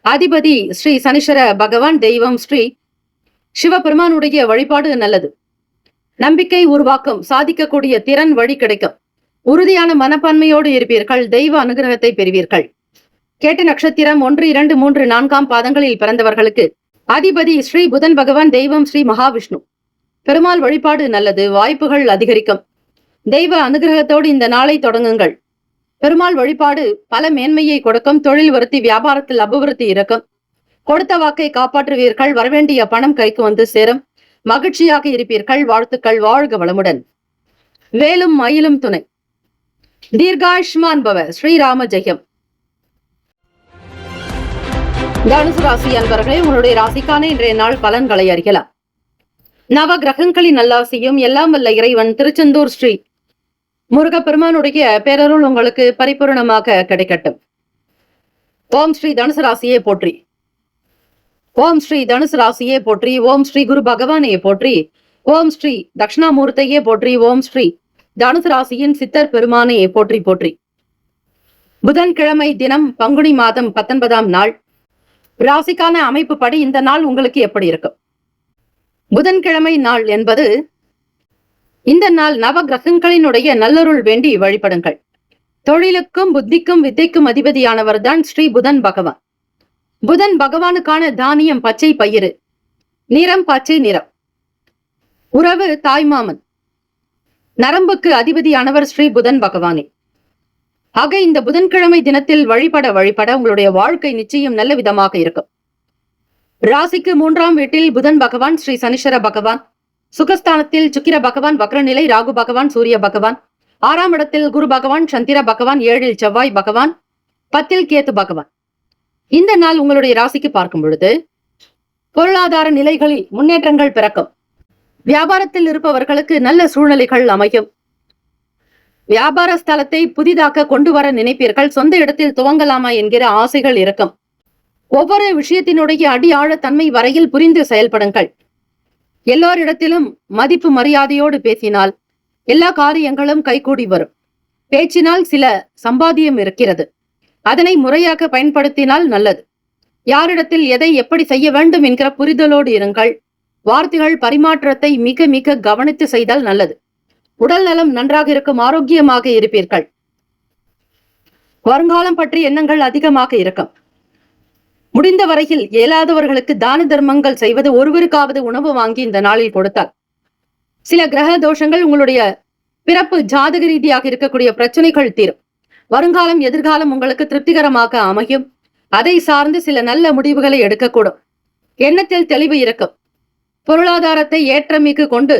அதிபதி ஸ்ரீ சனீஸ்வர பகவான். தெய்வம் ஸ்ரீ சிவபெருமானுடைய வழிபாடு நல்லது. நம்பிக்கை உருவாக்கும். சாதிக்கக்கூடிய திறன் வழி கிடைக்கும். உறுதியான மனப்பான்மையோடு இருப்பீர்கள். தெய்வ அனுகிரகத்தை பெறுவீர்கள். கேட்ட நட்சத்திரம் 1, 2, 3, 4ஆம் பாதங்களில் பிறந்தவர்களுக்கு அதிபதி ஸ்ரீ புதன் பகவான். தெய்வம் ஸ்ரீ மகாவிஷ்ணு. பெருமாள் வழிபாடு நல்லது. வாய்ப்புகள் அதிகரிக்கும். தெய்வ அனுகிரகத்தோடு இந்த நாளை தொடங்குங்கள். பெருமாள் வழிபாடு பல மேன்மையை கொடுக்கும். தொழில் விருத்தி, வியாபாரத்தில் அபிவிருத்தி இருக்கும். கொடுத்த வாக்கை காப்பாற்றுவீர்கள். வரவேண்டிய பணம் கைக்கு வந்து சேரும். மகிழ்ச்சியாக இருப்பீர்கள். வாழ்த்துக்கள். வாழ்க வளமுடன். வேலும் மயிலும் துணை. தீர்காயுஷ்மான் பவ. ஸ்ரீராம ஜெயம். தனுசு ராசி அன்பர்களே, உங்களுடைய ராசிக்கான இன்றைய நாள் பலன்களை அறியலாம். நவ கிரகங்களின் நல்லாசியும் எல்லாம் வல்ல இறைவன் திருச்செந்தூர் ஸ்ரீ முருகப்பெருமானுடைய பேரருள் உங்களுக்கு பரிபூர்ணமாக கிடைக்கட்டும். ஓம் ஸ்ரீ தனுசு ராசியே போற்றி. ஓம் ஸ்ரீ தனுசு ராசியே போற்றி. ஓம் ஸ்ரீ குரு பகவானையே போற்றி. ஓம் ஸ்ரீ தட்சிணாமூர்த்தியே போற்றி. ஓம் ஸ்ரீ தனுசு ராசியின் சித்தர் பெருமானையே போற்றி போற்றி. புதன்கிழமை தினம் பங்குனி மாதம் 19ஆம் நாள். ராசிக்கான அமைப்பு படி இந்த நாள் உங்களுக்கு எப்படி இருக்கும்? புதன்கிழமை நாள் என்பது இந்த நாள் நவ கிரகங்களினுடைய நல்லருள் வேண்டி வழிபடுங்கள். தொழிலுக்கும் புத்திக்கும் வித்தைக்கும் அதிபதியானவர் தான் ஸ்ரீ புதன் பகவான். புதன் பகவானுக்கான தானியம் பச்சை பயிறு, நிறம் பச்சை நிறம், உறவு தாய்மாமன், நரம்புக்கு அதிபதியானவர் ஸ்ரீ புதன் பகவானே. ஆக இந்த புதன்கிழமை தினத்தில் வழிபட உங்களுடைய வாழ்க்கை நிச்சயம் நல்ல விதமாக இருக்கும். ராசிக்கு 3ஆம் வீட்டில் புதன் பகவான் ஸ்ரீ சனீஸ்வர பகவான், சுகஸ்தானத்தில் சுக்கிர பகவான் வக்ரநிலை, ராகு பகவான் சூரிய பகவான், 6ஆம் இடத்தில் குரு பகவான் சந்திர பகவான், 7இல் செவ்வாய் பகவான், 10இல் கேத்து பகவான். இந்த நாள் உங்களுடைய ராசிக்கு பார்க்கும் பொழுது பொருளாதார நிலைகளில் முன்னேற்றங்கள் பிறக்கும். வியாபாரத்தில் இருப்பவர்களுக்கு நல்ல சூழ்நிலைகள் அமையும். வியாபார ஸ்தலத்தை புதிதாக கொண்டு வர நினைப்பீர்கள். சொந்த இடத்தில் துவங்கலாமா என்கிற ஆசைகள் இருக்கும். ஒவ்வொரு விஷயத்தினுடைய அடி ஆழ தன்மை வரையில் புரிந்து செயல்படுங்கள். எல்லோரிடத்திலும் மதிப்பு மரியாதையோடு பேசினால் எல்லா காரியங்களும் கைகூடி வரும். பேச்சினால் சில சம்பாத்தியம் இருக்கிறது. அதனை முறையாக பயன்படுத்தினால் நல்லது. யாரிடத்தில் எதை எப்படி செய்ய வேண்டும் என்கிற புரிதலோடு இருங்கள். வார்த்தைகள் பரிமாற்றத்தை மிக மிக கவனித்து செய்தால் நல்லது. உடல் நலம் நன்றாக இருக்கும். ஆரோக்கியமாக இருப்பீர்கள். வருங்காலம் பற்றி எண்ணங்கள் அதிகமாக இருக்கும். முடிந்த வரையில் இயலாதவர்களுக்கு தான தர்மங்கள் செய்வது, ஒருவருக்காவது உணவு வாங்கி இந்த நாளில் கொடுத்தால் சில கிரக தோஷங்கள், உங்களுடைய பிறப்பு ஜாதக ரீதியாக இருக்கக்கூடிய பிரச்சனைகள் தீரும். வருங்காலம் எதிர்காலம் உங்களுக்கு திருப்திகரமாக அமையும். அதை சார்ந்து சில நல்ல முடிவுகளை எடுக்கக்கூடும். எண்ணத்தில் தெளிவு இருக்கும். பொருளாதாரத்தை ஏற்றமிகு கொண்டு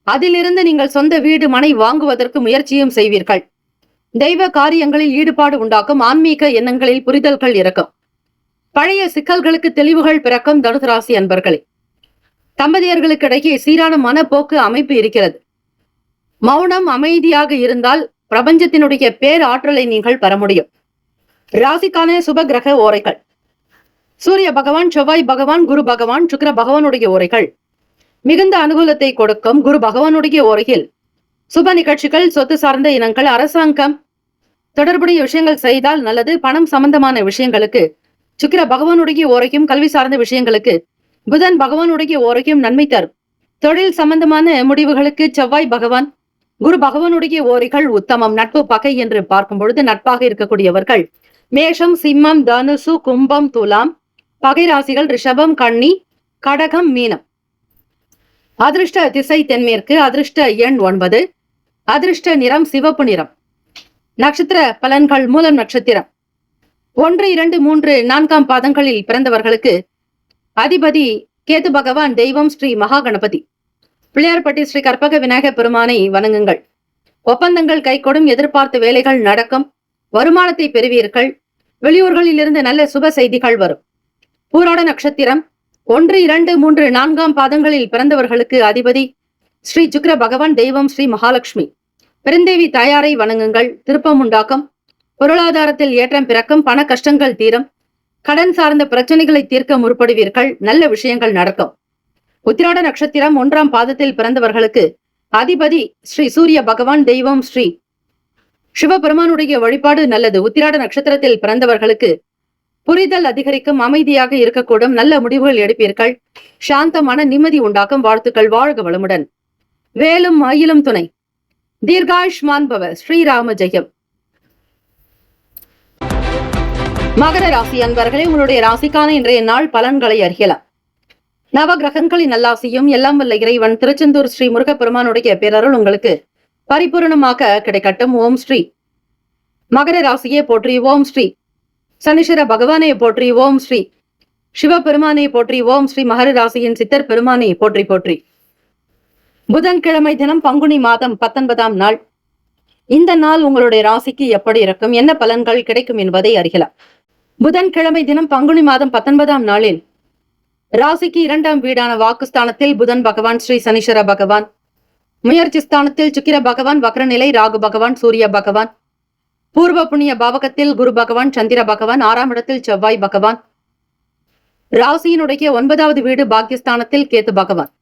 அதிலிருந்து நீங்கள் சொந்த வீடு மனை வாங்குவதற்கு முயற்சியும் செய்வீர்கள். தெய்வ காரியங்களில் ஈடுபாடு உண்டாக்கும். ஆன்மீக எண்ணங்களில் புரிதல்கள் இருக்கும். பழைய சிக்கல்களுக்கு தெளிவுகள் பிறக்கும். தனுசு ராசி அன்பர்களே, தம்பதியர்களுக்கு இடையே சீரான மனப்போக்கு அமைப்பு இருக்கிறது. மௌனம் அமைதியாக இருந்தால் பிரபஞ்சத்தினுடைய பேராற்றலை நீங்கள் பெற முடியும். ராசிக்கான சுப கிரக ஓரைகள்: சூரிய பகவான், செவ்வாய் பகவான், குரு பகவான், சுக்கிர பகவானுடைய ஓரைகள் மிகுந்த அனுகூலத்தை கொடுக்கும். குரு பகவானுடைய ஓரையில் சுப நிகழ்ச்சிகள், சொத்து சார்ந்த இனங்கள், அரசாங்கம் தொடர்புடைய விஷயங்கள் செய்தால் நல்லது. பணம் சம்பந்தமான விஷயங்களுக்கு சுக்கிர பகவானுடைய ஓரையும், கல்வி சார்ந்த விஷயங்களுக்கு புதன் பகவானுடைய ஓரையும் நன்மை தரும். தொழில் சம்பந்தமான முடிவுகளுக்கு செவ்வாய் பகவான், குரு பகவானுடைய ஓரைகள் உத்தமம். நட்பு பகை என்று பார்க்கும் பொழுது நட்பாக இருக்கக்கூடியவர்கள் மேஷம், சிம்மம், தனுசு, கும்பம், துலாம். பகை ராசிகள் ரிஷபம், கன்னி, கடகம், மீனம். அதிர்ஷ்ட திசை தென்மேற்கு. அதிர்ஷ்ட எண் 9. அதிர்ஷ்ட நிறம் சிவப்பு நிறம். நட்சத்திர பலன்கள்: மூலம் நட்சத்திரம் 1, 2, 3, 4ஆம் பாதங்களில் பிறந்தவர்களுக்கு அதிபதி கேது பகவான். தெய்வம் ஸ்ரீ மகா கணபதி. பிள்ளையார்பட்டி ஸ்ரீ கற்பக விநாயகர் பெருமானை வணங்குங்கள். ஒப்பந்தங்கள் கைகூடும். எதிர்பார்த்த வேலைகள் நடக்கும். வருமானத்தை பெறுவீர்கள். வெளியூர்களில் இருந்து நல்ல சுப செய்திகள் வரும். பூராட நட்சத்திரம் 1, 2, 3, 4ஆம் பாதங்களில் பிறந்தவர்களுக்கு அதிபதி ஸ்ரீ சுக்கிர பகவான். தெய்வம் ஸ்ரீ மகாலட்சுமி. பெருந்தேவி தாயாரை வணங்குங்கள். திருப்பம் உண்டாக்கும். பொருளாதாரத்தில் ஏற்றம் பிறக்கும். பண கஷ்டங்கள் தீரும். கடன் சார்ந்த பிரச்சனைகளை தீர்க்க முற்படுவீர்கள். நல்ல விஷயங்கள் நடக்கும். உத்திராட நட்சத்திரம் 1ஆம் பாதத்தில் பிறந்தவர்களுக்கு அதிபதி ஸ்ரீ சூரிய பகவான். தெய்வம் ஸ்ரீ சிவபெருமானுடைய வழிபாடு நல்லது. உத்திராட நட்சத்திரத்தில் பிறந்தவர்களுக்கு புரிதல் அதிகரிக்கும். அமைதியாக இருக்கக்கூடும். நல்ல முடிவுகள் எடுப்பீர்கள். சாந்தமான நிம்மதி உண்டாக்கும். வாழ்த்துக்கள். வாழ்க வளமுடன். வேலும் மயிலும் துணை. தீர்காயுஷ்மான் பவ. ஸ்ரீராம ஜெயம். மகர ராசி அன்பர்களே, உங்களுடைய ராசிக்கான இன்றைய நாள் பலன்களை அறியலாம். நவ கிரகங்களின் நல்லாசியும் எல்லாம் வல்ல இறைவன் திருச்செந்தூர் ஸ்ரீ முருகப்பெருமானுடைய பேரருள் உங்களுக்கு பரிபூர்ணமாக கிடைக்கட்டும். ஓம் ஸ்ரீ மகர ராசியே போற்றி. ஓம் ஸ்ரீ சனீஸ்வர பகவானை போற்றி. ஓம் ஸ்ரீ சிவபெருமானை போற்றி. ஓம் ஸ்ரீ மகர ராசியின் சித்தர் பெருமானை போற்றி போற்றி. புதன்கிழமை தினம் பங்குனி மாதம் 19ஆம் நாள். இந்த நாள் உங்களுடைய ராசிக்கு எப்படி இருக்கும், என்ன பலன்கள் கிடைக்கும் என்பதை அறியலாம். புதன்கிழமை தினம் பங்குனி மாதம் 19ஆம் நாளில் ராசிக்கு 2ஆம் வீடான வாக்குஸ்தானத்தில் புதன் பகவான், ஸ்ரீ சனீஸ்வர பகவான். முயற்சி ஸ்தானத்தில் சுக்கிர பகவான், வக்ரநிலை ராகு பகவான், சூரிய பகவான். பூர்வ புண்ணிய பாவகத்தில் குரு பகவான், சந்திர பகவான். 6ஆம் இடத்தில் செவ்வாய் பகவான். ராசியினுடைய 9வது வீடு பாக்கியஸ்தானத்தில் கேத்து பகவான்.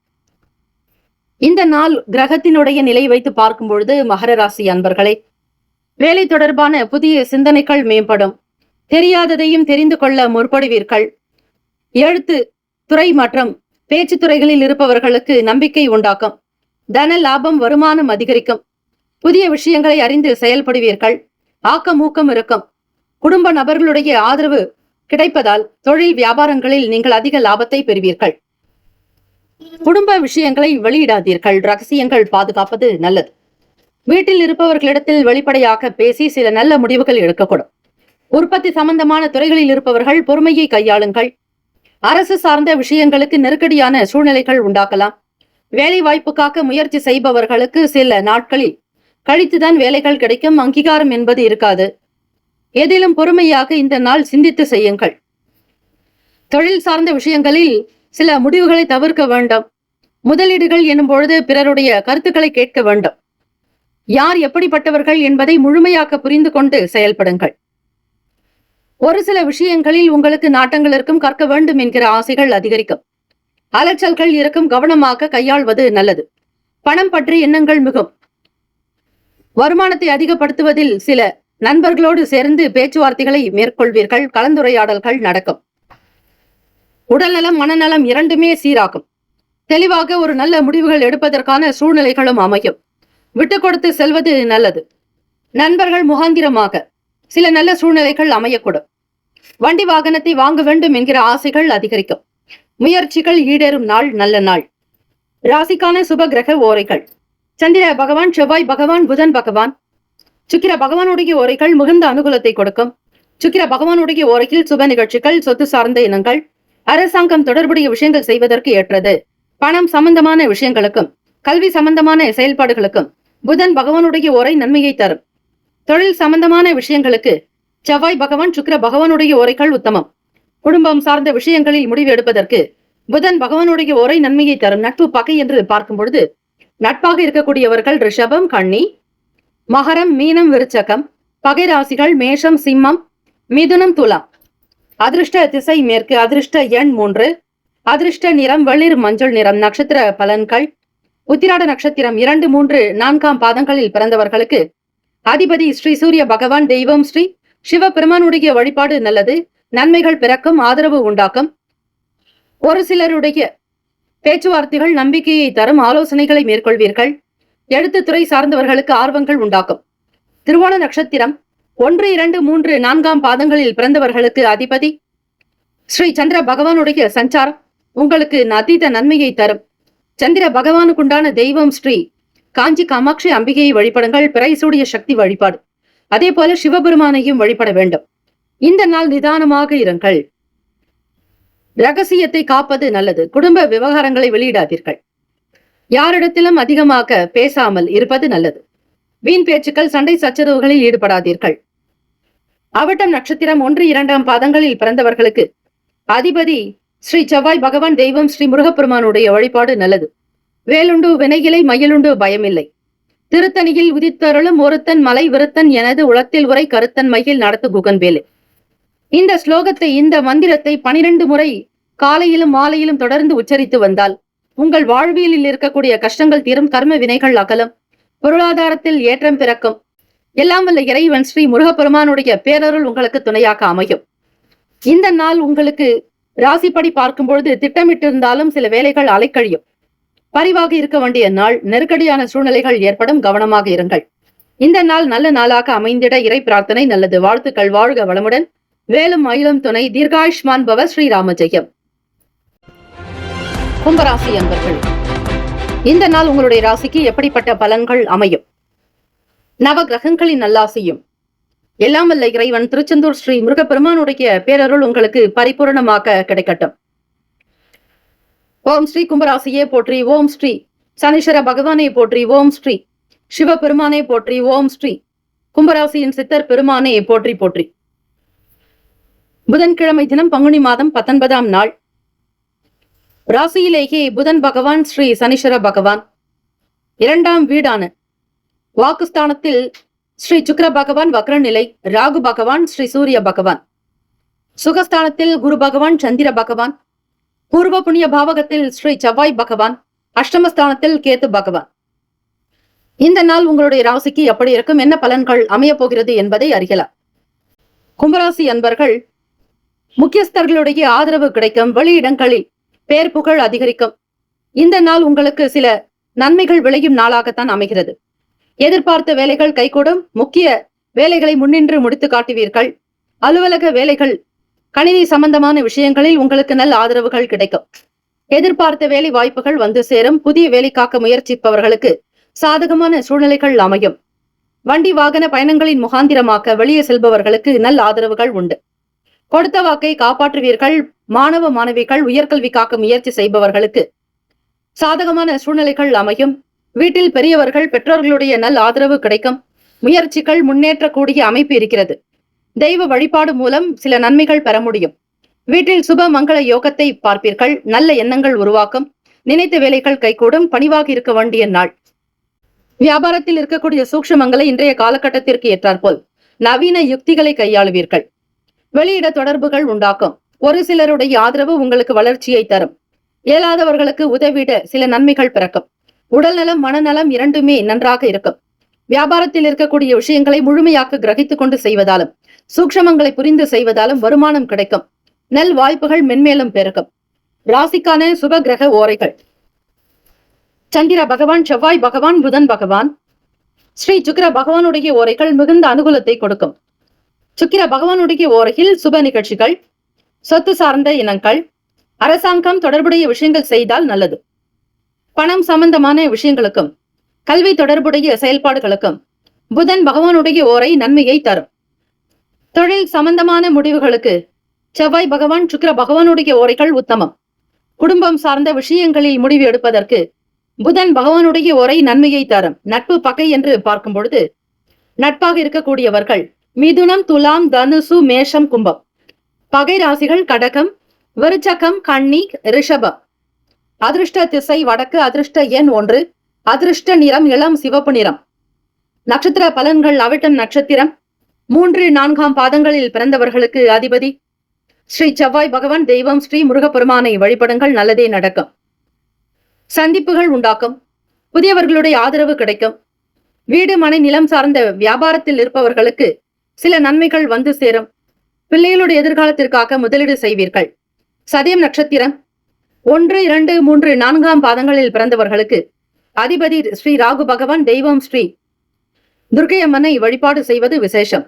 இந்த நாள் கிரகத்தினுடைய நிலை வைத்து பார்க்கும் பொழுது மகர ராசி அன்பர்களே, வேலை தொடர்பான புதிய சிந்தனைகள் மேம்படும். தெரியாததையும் தெரிந்து கொள்ள முற்படுவீர்கள். எழுத்து துறை மற்றும் பேச்சு துறைகளில் இருப்பவர்களுக்கு நம்பிக்கை உண்டாக்கும். தன லாபம், வருமானம் அதிகரிக்கும். புதிய விஷயங்களை அறிந்து செயல்படுவீர்கள். ஆக்கம் ஊக்கம் இருக்கும். குடும்ப நபர்களுடைய ஆதரவு கிடைப்பதால் தொழில் வியாபாரங்களில் நீங்கள் அதிக லாபத்தை பெறுவீர்கள். குடும்ப விஷயங்களை வெளியிடாதீர்கள். ரகசியங்கள் பாதுகாப்பது நல்லது. வீட்டில் இருப்பவர்களிடத்தில் வெளிப்படையாக பேசி சில நல்ல முடிவுகள் எடுக்கக்கூடும். உற்பத்தி சம்பந்தமான துறைகளில் இருப்பவர்கள் பொறுமையை கையாளுங்கள். அரசு சார்ந்த விஷயங்களுக்கு நெருக்கடியான சூழ்நிலைகள் உண்டாக்கலாம். வேலை வாய்ப்புக்காக முயற்சி செய்பவர்களுக்கு சில நாட்களில் கழித்துதான் வேலைகள் கிடைக்கும். அங்கீகாரம் என்பது இருக்காது. எதிலும் பொறுமையாக இந்த நாள் சிந்தித்து செய்யுங்கள். தொழில் சார்ந்த விஷயங்களில் சில முடிவுகளை தவிர்க்க வேண்டும். முதலீடுகள் எனும் பொழுது பிறருடைய கருத்துக்களை கேட்க வேண்டும். யார் எப்படிப்பட்டவர்கள் என்பதை முழுமையாக புரிந்து கொண்டு செயல்படுங்கள். ஒரு சில விஷயங்களில் உங்களுக்கு நாட்டங்கள் இருக்கும். கற்க வேண்டும் என்கிற ஆசைகள் அதிகரிக்கும். அலைச்சல்கள் இருக்கும். கவனமாக கையாள்வது நல்லது. பணம் பற்றி எண்ணங்கள் மிகும். வருமானத்தை அதிகப்படுத்துவதில் சில நண்பர்களோடு சேர்ந்து பேச்சுவார்த்தைகளை மேற்கொள்வீர்கள். கலந்துரையாடல்கள் நடக்கும். உடல்நலம், மனநலம் இரண்டுமே சீராகும். தெளிவாக ஒரு நல்ல முடிவுகள் எடுப்பதற்கான சூழ்நிலைகளும் அமையும். விட்டு கொடுத்து செல்வது நல்லது. நண்பர்கள் முகாந்திரமாக சில நல்ல சூழ்நிலைகள் அமையக்கூடும். வண்டி வாகனத்தை வாங்க வேண்டும் என்கிற ஆசைகள் அதிகரிக்கும். முயற்சிகள் ஈடேறும் நாள், நல்ல நாள். ராசிக்கான சுப கிரக ஓரைகள்: சந்திர பகவான், செவ்வாய் பகவான், புதன் பகவான். சுக்கிர பகவானுடைய ஓரைகள் மிகுந்த அனுகூலத்தை கொடுக்கும். சுக்கிர பகவானுடைய ஓரையில் சுப நிகழ்ச்சிகள், சொத்து சார்ந்த இனங்கள், அரசாங்கம் தொடர்புடைய விஷயங்கள் செய்வதற்கு ஏற்றது. பணம் சம்பந்தமான விஷயங்களுக்கும் கல்வி சம்பந்தமான செயல்பாடுகளுக்கும் புதன் பகவானுடைய ஓரை நன்மையை தரும். தொழில் சம்பந்தமான விஷயங்களுக்கு செவ்வாய் பகவான், சுக்கிர பகவானுடைய ஓரைகள் உத்தமம். குடும்பம் சார்ந்த விஷயங்களில் முடிவு எடுப்பதற்கு புதன் பகவானுடைய ஓரை நன்மையை தரும். நட்பு பகை என்று பார்க்கும் பொழுது நட்பாக இருக்கக்கூடியவர்கள் ரிஷபம், கன்னி, மகரம், மீனம், விருச்சகம். பகை ராசிகள் மேஷம், சிம்மம், மிதுனம், துலாம். அதிர்ஷ்ட திசை மேற்கு. அதிர்ஷ்ட எண் 3. அதிர்ஷ்ட நிறம் வெளிர் மஞ்சள் நிறம். நட்சத்திர பலன்கள்: உத்திராட நட்சத்திரம் 2, 3, 4ஆம் பாதங்களில் பிறந்தவர்களுக்கு அதிபதி ஸ்ரீ சூரிய பகவான். தெய்வம் ஸ்ரீ சிவபெருமானுடைய வழிபாடு நல்லது. நன்மைகள் பிறக்கும். ஆதரவு உண்டாக்கும். ஒரு சிலருடைய பேச்சுவார்த்தைகள் நம்பிக்கையை தரும். ஆலோசனைகளை மேற்கொள்வீர்கள். எழுத்துத்துறை சார்ந்தவர்களுக்கு ஆர்வங்கள் உண்டாக்கும். திருவோண நட்சத்திரம் 1, 2, 3, 4ஆம் பாதங்களில் பிறந்தவர்களுக்கு அதிபதி ஸ்ரீ சந்திர பகவானுடைய சஞ்சாரம் உங்களுக்கு அதீத நன்மையை தரும். சந்திர பகவானுக்குண்டான தெய்வம் ஸ்ரீ காஞ்சி காமாட்சி அம்பிகையை வழிபடுங்கள். பிறைசூடிய சக்தி வழிபாடு. அதே போல சிவபெருமானையும் வழிபட வேண்டும். இந்த நாள் நிதானமாக இருங்கள். ரகசியத்தை காப்பது நல்லது. குடும்ப விவகாரங்களை வெளியிடாதீர்கள். யாரிடத்திலும் அதிகமாக பேசாமல் இருப்பது நல்லது. வீண் பேச்சுக்கள், சண்டை சச்சரவுகளில் ஈடுபடாதீர்கள். அவிட்டம் நட்சத்திரம் 1, 2ஆம் பாதங்களில் பிறந்தவர்களுக்கு அதிபதி ஸ்ரீ செவ்வாய் பகவான். தெய்வம் ஸ்ரீ முருகப்பெருமானுடைய வழிபாடு நல்லது. வேலுண்டு வினையிலை, மயிலுண்டு பயமில்லை. திருத்தணியில் உதித்தருளும் ஒருத்தன் மலை விருத்தன் எனது உளத்தில் உரை கருத்தன் மயில் நடத்து குகன் வேலை. இந்த ஸ்லோகத்தை, இந்த மந்திரத்தை 12 முறை காலையிலும் மாலையிலும் தொடர்ந்து உச்சரித்து வந்தால் உங்கள் வாழ்வியலில் இருக்கக்கூடிய கஷ்டங்கள் தீரும். கர்ம வினைகள் அகலும். பொருளாதாரத்தில் ஏற்றம் பிறக்கும். எல்லாம் வல்ல இறைவன் ஸ்ரீ முருகப்பெருமானுடைய பேரருள் உங்களுக்கு துணையாக அமையும். இந்த நாள் உங்களுக்கு ராசிப்படி பார்க்கும் பொழுது திட்டமிட்டிருந்தாலும் சில வேலைகள் அலைக்கழியும். பரிவாக இருக்க வேண்டிய நாள். நெருக்கடியான சூழ்நிலைகள் ஏற்படும். கவனமாக இருங்கள். இந்த நாள் நல்ல நாளாக அமைந்திட இறை பிரார்த்தனை நல்லது. வாழ்த்துக்கள். வாழ்க வளமுடன். வேலும் மயிலும் துணை. தீர்காயுஷ்மான் பவ. ஸ்ரீராம ஜெயம். கும்பராசி அன்பர்கள், இந்த நாள் உங்களுடைய ராசிக்கு எப்படிப்பட்ட பலன்கள் அமையும்? நவ கிரகங்களின் நல்லாசையும் எல்லாம் வல்ல இறைவன் திருச்செந்தூர் ஸ்ரீ முருகப்பெருமானுடைய பேரருள் உங்களுக்கு பரிபூரணமாக கிடைக்கட்டும். ஓம் ஸ்ரீ கும்பராசியே போற்றி. ஓம் ஸ்ரீ சனீஸ்வர பகவானே போற்றி. ஓம் ஸ்ரீ சிவபெருமானே போற்றி. ஓம் ஸ்ரீ கும்பராசியின் சித்தர் பெருமானே போற்றி போற்றி. புதன்கிழமை தினம் பங்குனி மாதம் 19ஆம் நாள். ராசியிலேயே புதன் பகவான் ஸ்ரீ சனீஸ்வர பகவான், இரண்டாம் வீடான வாக்குஸ்தானத்தில் ஸ்ரீ சுக்கிர பகவான் வக்ர நிலை, ராகு பகவான் ஸ்ரீ சூரிய பகவான், சுகஸ்தானத்தில் குரு பகவான் சந்திர பகவான், பூர்வ புண்ணிய பாவகத்தில் ஸ்ரீ செவ்வாய் பகவான், அஷ்டமஸ்தானத்தில் கேத்து பகவான். இந்த நாள் உங்களுடைய ராசிக்கு எப்படி இருக்கும், என்ன பலன்கள் அமைய போகிறது என்பதை அறியலாம். கும்பராசி அன்பர்கள், முக்கியஸ்தர்களுடைய ஆதரவு கிடைக்கும், வெளியிடங்களில் பேர் புகழ் அதிகரிக்கும். இந்த நாள் உங்களுக்கு சில நன்மைகள் விளையும் நாளாகத்தான் அமைகிறது. எதிர்பார்த்த வேலைகள் கைகூடும், முக்கிய வேலைகளை முன்னின்று முடித்து காட்டுவீர்கள். அலுவலக வேலைகள், கணினி சம்பந்தமான விஷயங்களில் உங்களுக்கு நல்ல ஆதரவுகள் கிடைக்கும். எதிர்பார்த்த வேலை வாய்ப்புகள் வந்து சேரும். புதிய வேலைக்காக்க முயற்சிப்பவர்களுக்கு சாதகமான சூழ்நிலைகள் அமையும். வண்டி வாகன பயணங்களின் முகாந்திரமாக்க வெளியே செல்பவர்களுக்கு நல்ல ஆதரவுகள் உண்டு. கொடுத்த வாக்கை காப்பாற்றுவீர்கள். மாணவ மாணவிகள் உயர்கல்விக்காக்க முயற்சி செய்பவர்களுக்கு சாதகமான சூழ்நிலைகள் அமையும். வீட்டில் பெரியவர்கள் பெற்றோர்களுடைய நல்ல ஆதரவு கிடைக்கும். முயற்சிகள் முன்னேற்றக்கூடிய அமைப்பு இருக்கிறது. தெய்வ வழிபாடு மூலம் சில நன்மைகள் பெற முடியும். வீட்டில் சுப மங்கள யோகத்தை பார்ப்பீர்கள். நல்ல எண்ணங்கள் உருவாக்கும். நினைத்த வேலைகள் கைகூடும். பணிவாக இருக்க வேண்டிய நாள். வியாபாரத்தில் இருக்கக்கூடிய சூக்ஷ்மங்களை இன்றைய காலகட்டத்திற்கு ஏற்றாற்போல் நவீன யுக்திகளை கையாளுவீர்கள். வெளியிட தொடர்புகள் உண்டாக்கும். ஒரு சிலருடைய ஆதரவு உங்களுக்கு வளர்ச்சியை தரும். இயலாதவர்களுக்கு உதவிட சில நன்மைகள் பிறக்கும். உடல்நலம் மனநலம் இரண்டுமே நன்றாக இருக்கும். வியாபாரத்தில் இருக்கக்கூடிய விஷயங்களை முழுமையாக கிரகித்துக் கொண்டு செய்வதாலும் சூக்ஷ்மங்களை புரிந்து செய்வதாலும் வருமானம் கிடைக்கும். நல் வாய்ப்புகள் மென்மேலும் பெருகும். ராசிக்கான சுப கிரக ஓரைகள்: சந்திர பகவான், செவ்வாய் பகவான், புதன் பகவான். ஸ்ரீ சுக்கிர பகவானுடைய ஓரைகள் மிகுந்த அனுகூலத்தை கொடுக்கும். சுக்கிர பகவானுடைய ஓரையில் சுப நிகழ்ச்சிகள், சொத்து சார்ந்த இனங்கள், அரசாங்கம் தொடர்புடைய விஷயங்கள் செய்தால் நல்லது. பணம் சம்பந்தமான விஷயங்களுக்கும் கல்வி தொடர்புடைய செயல்பாடுகளுக்கும் புதன் பகவானுடைய ஓரை நன்மையை தரும். தொழில் சம்பந்தமான முடிவுகளுக்கு செவ்வாய் பகவான், சுக்கிர பகவானுடைய ஓரைகள் உத்தமம். குடும்பம் சார்ந்த விஷயங்களில் முடிவு எடுப்பதற்கு புதன் பகவானுடைய ஓரை நன்மையை தரும். நட்பு பகை என்று பார்க்கும் பொழுது நட்பாக இருக்கக்கூடியவர்கள் மிதுனம், துலாம், தனுசு, மேஷம், கும்பம். பகை ராசிகள் கடகம், விருச்சகம், கன்னி, ரிஷபம். அதிர்ஷ்ட திசை வடக்கு. அதிர்ஷ்ட எண் 1. அதிர்ஷ்ட நிறம் இளம் சிவப்பு நிறம். நட்சத்திர பலன்கள்: அவிட்டம் நட்சத்திரம் 3, 4ஆம் பாதங்களில் பிறந்தவர்களுக்கு அதிபதி ஸ்ரீ செவ்வாய் பகவான். தெய்வம் ஸ்ரீ முருகப்பெருமானை வழிபடுங்கள், நல்லதே நடக்கும். சந்திப்புகள் உண்டாக்கும். புதியவர்களுடைய ஆதரவு கிடைக்கும். வீடு மனை நிலம் சார்ந்த வியாபாரத்தில் இருப்பவர்களுக்கு சில நன்மைகள் வந்து சேரும். பிள்ளைகளுடைய எதிர்காலத்திற்காக முதலீடு செய்வீர்கள். சதயம் நட்சத்திரம் 1, 2, 3, 4ஆம் பாதங்களில் பிறந்தவர்களுக்கு அதிபதி ஸ்ரீ ராகு பகவான். தெய்வம் ஸ்ரீ துர்க்கை அம்மனை வழிபாடு செய்வது விசேஷம்.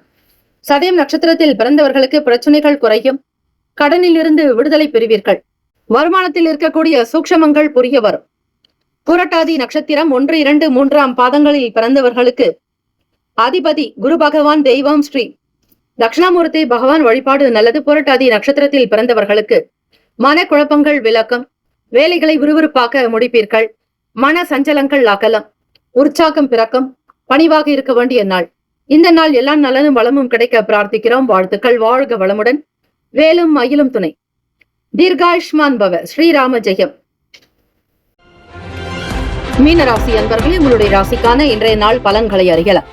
சதயம் நட்சத்திரத்தில் பிறந்தவர்களுக்கு பிரச்சனைகள் குறையும். கடனில் இருந்து விடுதலை பெறுவீர்கள். வருமானத்தில் இருக்கக்கூடிய சூக்ஷமங்கள் புரிய வரும். புரட்டாதி நட்சத்திரம் 1, 2, 3ஆம் பாதங்களில் பிறந்தவர்களுக்கு அதிபதி குரு பகவான். தெய்வம் ஸ்ரீ தட்சிணாமூர்த்தி பகவான் வழிபாடு நல்லது. புரட்டாதி நட்சத்திரத்தில் பிறந்தவர்களுக்கு மனக்குழப்பங்கள் விலக்கும். வேலைகளை விறுவிறுப்பாக முடிப்பீர்கள். மன சஞ்சலங்கள் அகலம். உற்சாகம் பிறக்கும். பணிவாக இருக்க வேண்டிய நாள். இந்த நாள் எல்லா நலனும் வளமும் கிடைக்க பிரார்த்திக்கிறோம். வாழ்த்துக்கள். வாழ்க வளமுடன். வேலும் மயிலும் துணை. தீர்காயுஷ்மான் பவ. ஸ்ரீராம ஜெயம். மீனராசி அன்பர்களே, உங்களுடைய ராசிக்கான இன்றைய நாள் பலன்களை அறியலாம்.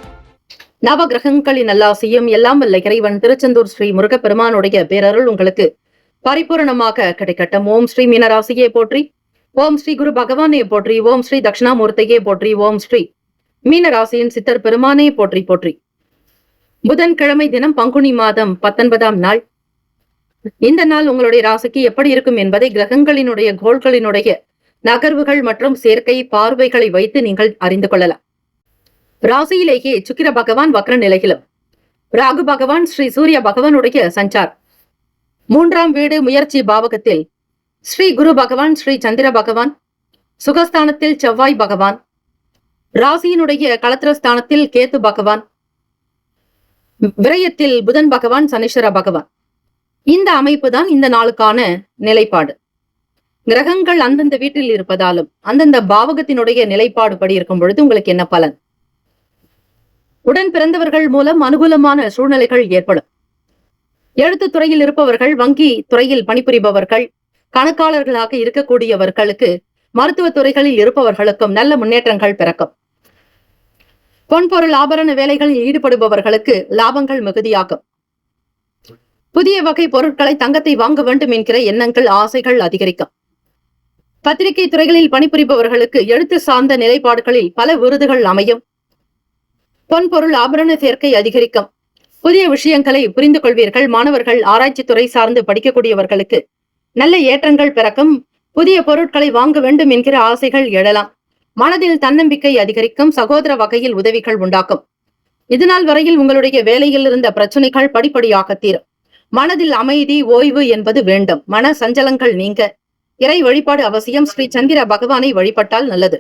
நவ கிரகங்களின் நல்லாசியும் எல்லாம் வல்ல இறைவன் திருச்செந்தூர் ஸ்ரீ முருகப்பெருமானுடைய பேரருள் உங்களுக்கு பரிபூரணமாக கிடைக்கட்டும். ஓம் ஸ்ரீ மீனராசியே போற்றி. ஓம் ஸ்ரீ குரு பகவானே போற்றி. ஓம் ஸ்ரீ தட்சிணாமூர்த்தியே போற்றி. ஓம் ஸ்ரீ மீனராசியின் சித்தர் பெருமானே போற்றி போற்றி. புதன்கிழமை தினம் பங்குனி மாதம் 19ஆம் நாள். இந்த நாள் உங்களுடைய ராசிக்கு எப்படி இருக்கும் என்பதை கிரகங்களினுடைய கோள்களினுடைய நகர்வுகள் மற்றும் சேர்க்கை பார்வைகளை வைத்து நீங்கள் அறிந்து கொள்ளலாம். ராசியிலேயே சுக்கிர பகவான் வக்ர நிலையிலும் ராகு பகவான் ஸ்ரீ சூரிய பகவானுடைய சஞ்சார். 3ஆம் வீடு முயற்சி பாவகத்தில் ஸ்ரீ குரு பகவான், ஸ்ரீ சந்திர பகவான். சுகஸ்தானத்தில் செவ்வாய் பகவான். ராசியினுடைய களத்திரஸ்தானத்தில் கேத்து பகவான். விரயத்தில் புதன் பகவான், சனீஸ்வர பகவான். இந்த அமைப்பு தான் இந்த நாளுக்கான நிலைப்பாடு. கிரகங்கள் அந்தந்த வீட்டில் இருப்பதாலும் அந்தந்த பாவகத்தினுடைய நிலைப்பாடு படி இருக்கும் பொழுது உங்களுக்கு என்ன பலன்? உடன் பிறந்தவர்கள் மூலம் அனுகூலமான சூழ்நிலைகள் ஏற்படும். எழுத்து துறையில் இருப்பவர்கள், வங்கி துறையில் பணிபுரிபவர்கள், கணக்காளர்களாக இருக்கக்கூடியவர்களுக்கு, மருத்துவ துறைகளில் இருப்பவர்களுக்கும் நல்ல முன்னேற்றங்கள் பிறக்கும். பொன்பொருள் ஆபரண வேலைகளில் ஈடுபடுபவர்களுக்கு லாபங்கள் மிகுதியாகும். புதிய வகை பொருட்களை, தங்கத்தை வாங்க வேண்டும் என்கிற எண்ணங்கள், ஆசைகள் அதிகரிக்கும். பத்திரிகை துறைகளில் பணிபுரிபவர்களுக்கு எழுத்து சார்ந்த நிலைப்பாடுகளில் பல விருதுகள் அமையும். பொன்பொருள் ஆபரண சேர்க்கை அதிகரிக்கும். புதிய விஷயங்களை புரிந்து கொள்வீர்கள். மாணவர்கள், ஆராய்ச்சி துறை சார்ந்து படிக்கக்கூடியவர்களுக்கு நல்ல ஏற்றங்கள் பிறக்கும். புதிய பொருட்களை வாங்க வேண்டும் என்கிற ஆசைகள் எழலாம். மனதில் தன்னம்பிக்கை அதிகரிக்கும். சகோதர வகையில் உதவிகள் உண்டாக்கும். இதுநாள் வரையில் உங்களுடைய வேலையில் இருந்த பிரச்சனைகள் படிப்படியாக தீரும். மனதில் அமைதி, ஓய்வு என்பது வேண்டும். மன சஞ்சலங்கள் நீங்க இறை வழிபாடு அவசியம். ஸ்ரீ சந்திர பகவானை வழிபட்டால் நல்லது.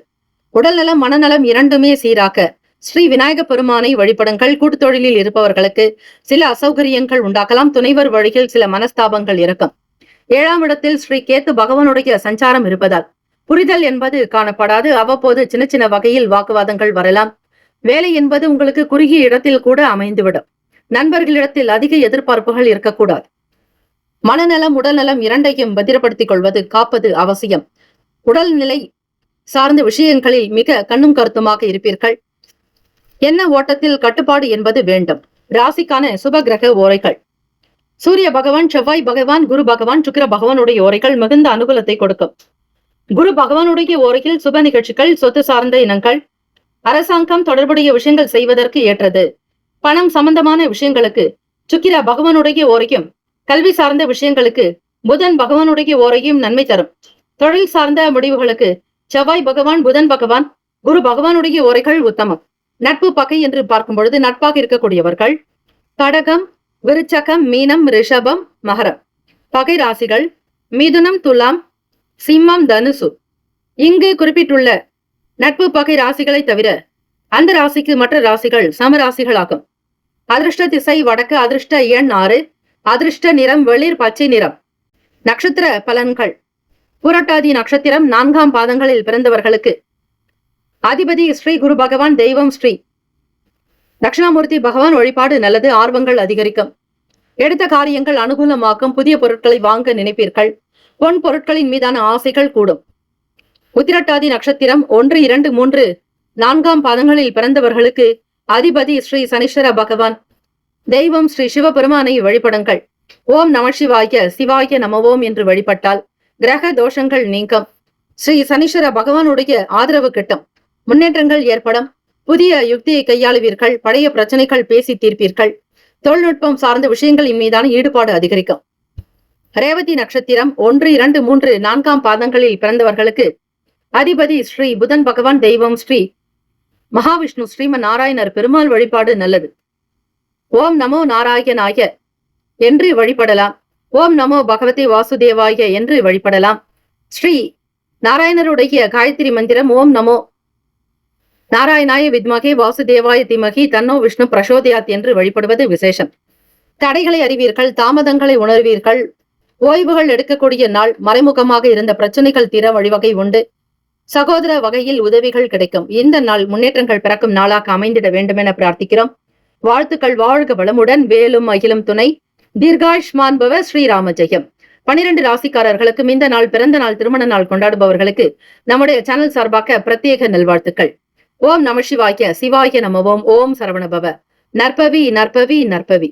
உடல்நலம், மனநலம் இரண்டுமே சீராக்க ஸ்ரீ விநாயக பெருமானை வழிபடுங்கள். கூட்டுத் தொழிலில் இருப்பவர்களுக்கு சில அசௌகரியங்கள் உண்டாகலாம். துணைவர் வழியில் சில மனஸ்தாபங்கள் இருக்கும். 7ஆம் இடத்தில் ஸ்ரீ கேத்து பகவானுடைய சஞ்சாரம் இருப்பதால் புரிதல் என்பது காணப்படாது. அவ்வப்போது சின்ன சின்ன வகையில் வாக்குவாதங்கள் வரலாம். வேலை என்பது உங்களுக்கு குறுகிய இடத்தில் கூட அமைந்துவிடும். நண்பர்களிடத்தில் அதிக எதிர்பார்ப்புகள் இருக்கக்கூடாது. மனநலம், உடல்நலம் இரண்டையும் பத்திரப்படுத்திக் கொள்வது, காப்பது அவசியம். உடல்நிலை சார்ந்த விஷயங்களில் மிக கண்ணும் கருத்துமாக இருப்பீர்கள். என்ன ஓட்டத்தில் கட்டுப்பாடு என்பது வேண்டும். ராசிக்கான சுப கிரக ஓரைகள்: சூரிய பகவான், செவ்வாய் பகவான், குரு பகவான், சுக்கிர பகவானுடைய ஓரைகள் மிகுந்த அனுகூலத்தை கொடுக்கும். குரு பகவானுடைய ஓரையில் சுப நிகழ்ச்சிகள், சொத்து சார்ந்த இனங்கள், அரசாங்கம் தொடர்புடைய விஷயங்கள் செய்வதற்கு ஏற்றது. பணம் சம்பந்தமான விஷயங்களுக்கு சுக்கிர பகவானுடைய ஓரையும், கல்வி சார்ந்த விஷயங்களுக்கு புதன் பகவானுடைய ஓரையும் நன்மை தரும். தொழில் சார்ந்த முடிவுகளுக்கு செவ்வாய் பகவான், புதன் பகவான், குரு பகவானுடைய ஓரைகள் உத்தமம். நட்பு, பகை என்று பார்க்கும் பொழுது நட்பாக இருக்கக்கூடியவர்கள் கடகம், விருச்சகம், மீனம், ரிஷபம், மகரம். பகை ராசிகள் மிதுனம், துலாம், சிம்மம், தனுசு. இங்கு குறிப்பிட்டுள்ள நட்பு பகை ராசிகளை தவிர அந்த ராசிக்கு மற்ற ராசிகள் சமராசிகளாகும். அதிர்ஷ்ட திசை வடக்கு. அதிர்ஷ்ட எண் 6. அதிர்ஷ்ட நிறம் வெளிர் பச்சை நிறம். நட்சத்திர பலன்கள்: புரட்டாதி நட்சத்திரம் 4ஆம் பாதங்களில் பிறந்தவர்களுக்கு அதிபதி ஸ்ரீ குரு பகவான், தெய்வம் ஸ்ரீ தட்சிணாமூர்த்தி பகவான் வழிபாடு நல்லது. ஆர்வங்கள் அதிகரிக்கும். எடுத்த காரியங்கள் அனுகூலமாக்கும். புதிய பொருட்களை வாங்க நினைப்பீர்கள். பொன் பொருட்களின் மீதான ஆசைகள் கூடும். உத்திரட்டாதி நட்சத்திரம் 1, 2, 3, 4ஆம் பாதங்களில் பிறந்தவர்களுக்கு அதிபதி ஸ்ரீ சனீஸ்வர பகவான், தெய்வம் ஸ்ரீ சிவபெருமானை வழிபடுங்கள். ஓம் நம சிவாய, சிவாய நமவோம் என்று வழிபட்டால் கிரக தோஷங்கள் நீங்கும். ஸ்ரீ சனீஸ்வர பகவானுடைய ஆதரவு கிட்டும். முன்னேற்றங்கள் ஏற்படும். புதிய யுக்தியை கையாளுவீர்கள். பழைய பிரச்சனைகள் பேசி தீர்ப்பீர்கள். தொழில்நுட்பம் சார்ந்த விஷயங்களின் மீதான ஈடுபாடு அதிகரிக்கும். ரேவதி நட்சத்திரம் 1, 2, 3, 4ஆம் பாதங்களில் பிறந்தவர்களுக்கு அதிபதி ஸ்ரீ புதன் பகவான், தெய்வம் ஸ்ரீ மகாவிஷ்ணு, ஸ்ரீமன் நாராயணர் பெருமாள் வழிபாடு நல்லது. ஓம் நமோ நாராயணாய என்று வழிபடலாம். ஓம் நமோ பகவதி வாசுதேவாய என்று வழிபடலாம். ஸ்ரீ நாராயணருடைய காயத்ரி மந்திரம் ஓம் நமோ நாராயணாய வித்மகே வாசுதேவாய திமகி தன்னோ விஷ்ணு பிரசோதயாத் என்று வழிபடுவது விசேஷம். தடைகளை அறிவீர்கள். தாமதங்களை உணர்வீர்கள். ஓய்வுகள் எடுக்கக்கூடிய நாள். மறைமுகமாக இருந்த பிரச்சனைகள் தீர வழிவகை உண்டு. சகோதர வகையில் உதவிகள் கிடைக்கும். இந்த நாள் முன்னேற்றங்கள் பிறக்கும் நாளாக அமைந்திட வேண்டும் என பிரார்த்திக்கிறோம். வாழ்த்துக்கள். வாழ்க வளமுடன். வேலும் அகிலும் துணை. தீர்காயுஷ்மான் பவ. ஸ்ரீராம ஜெயம். 12 ராசிக்காரர்களுக்கும் இந்த நாள், பிறந்த நாள், திருமண நாள் கொண்டாடுபவர்களுக்கு நம்முடைய சேனல் சார்பாக பிரத்யேக நல்வாழ்த்துக்கள். ஓம் நம சிவாய, சிவாய நமவோம். ஓம் சரவணபவ. நற்பவி, நற்பவி, நற்பவி.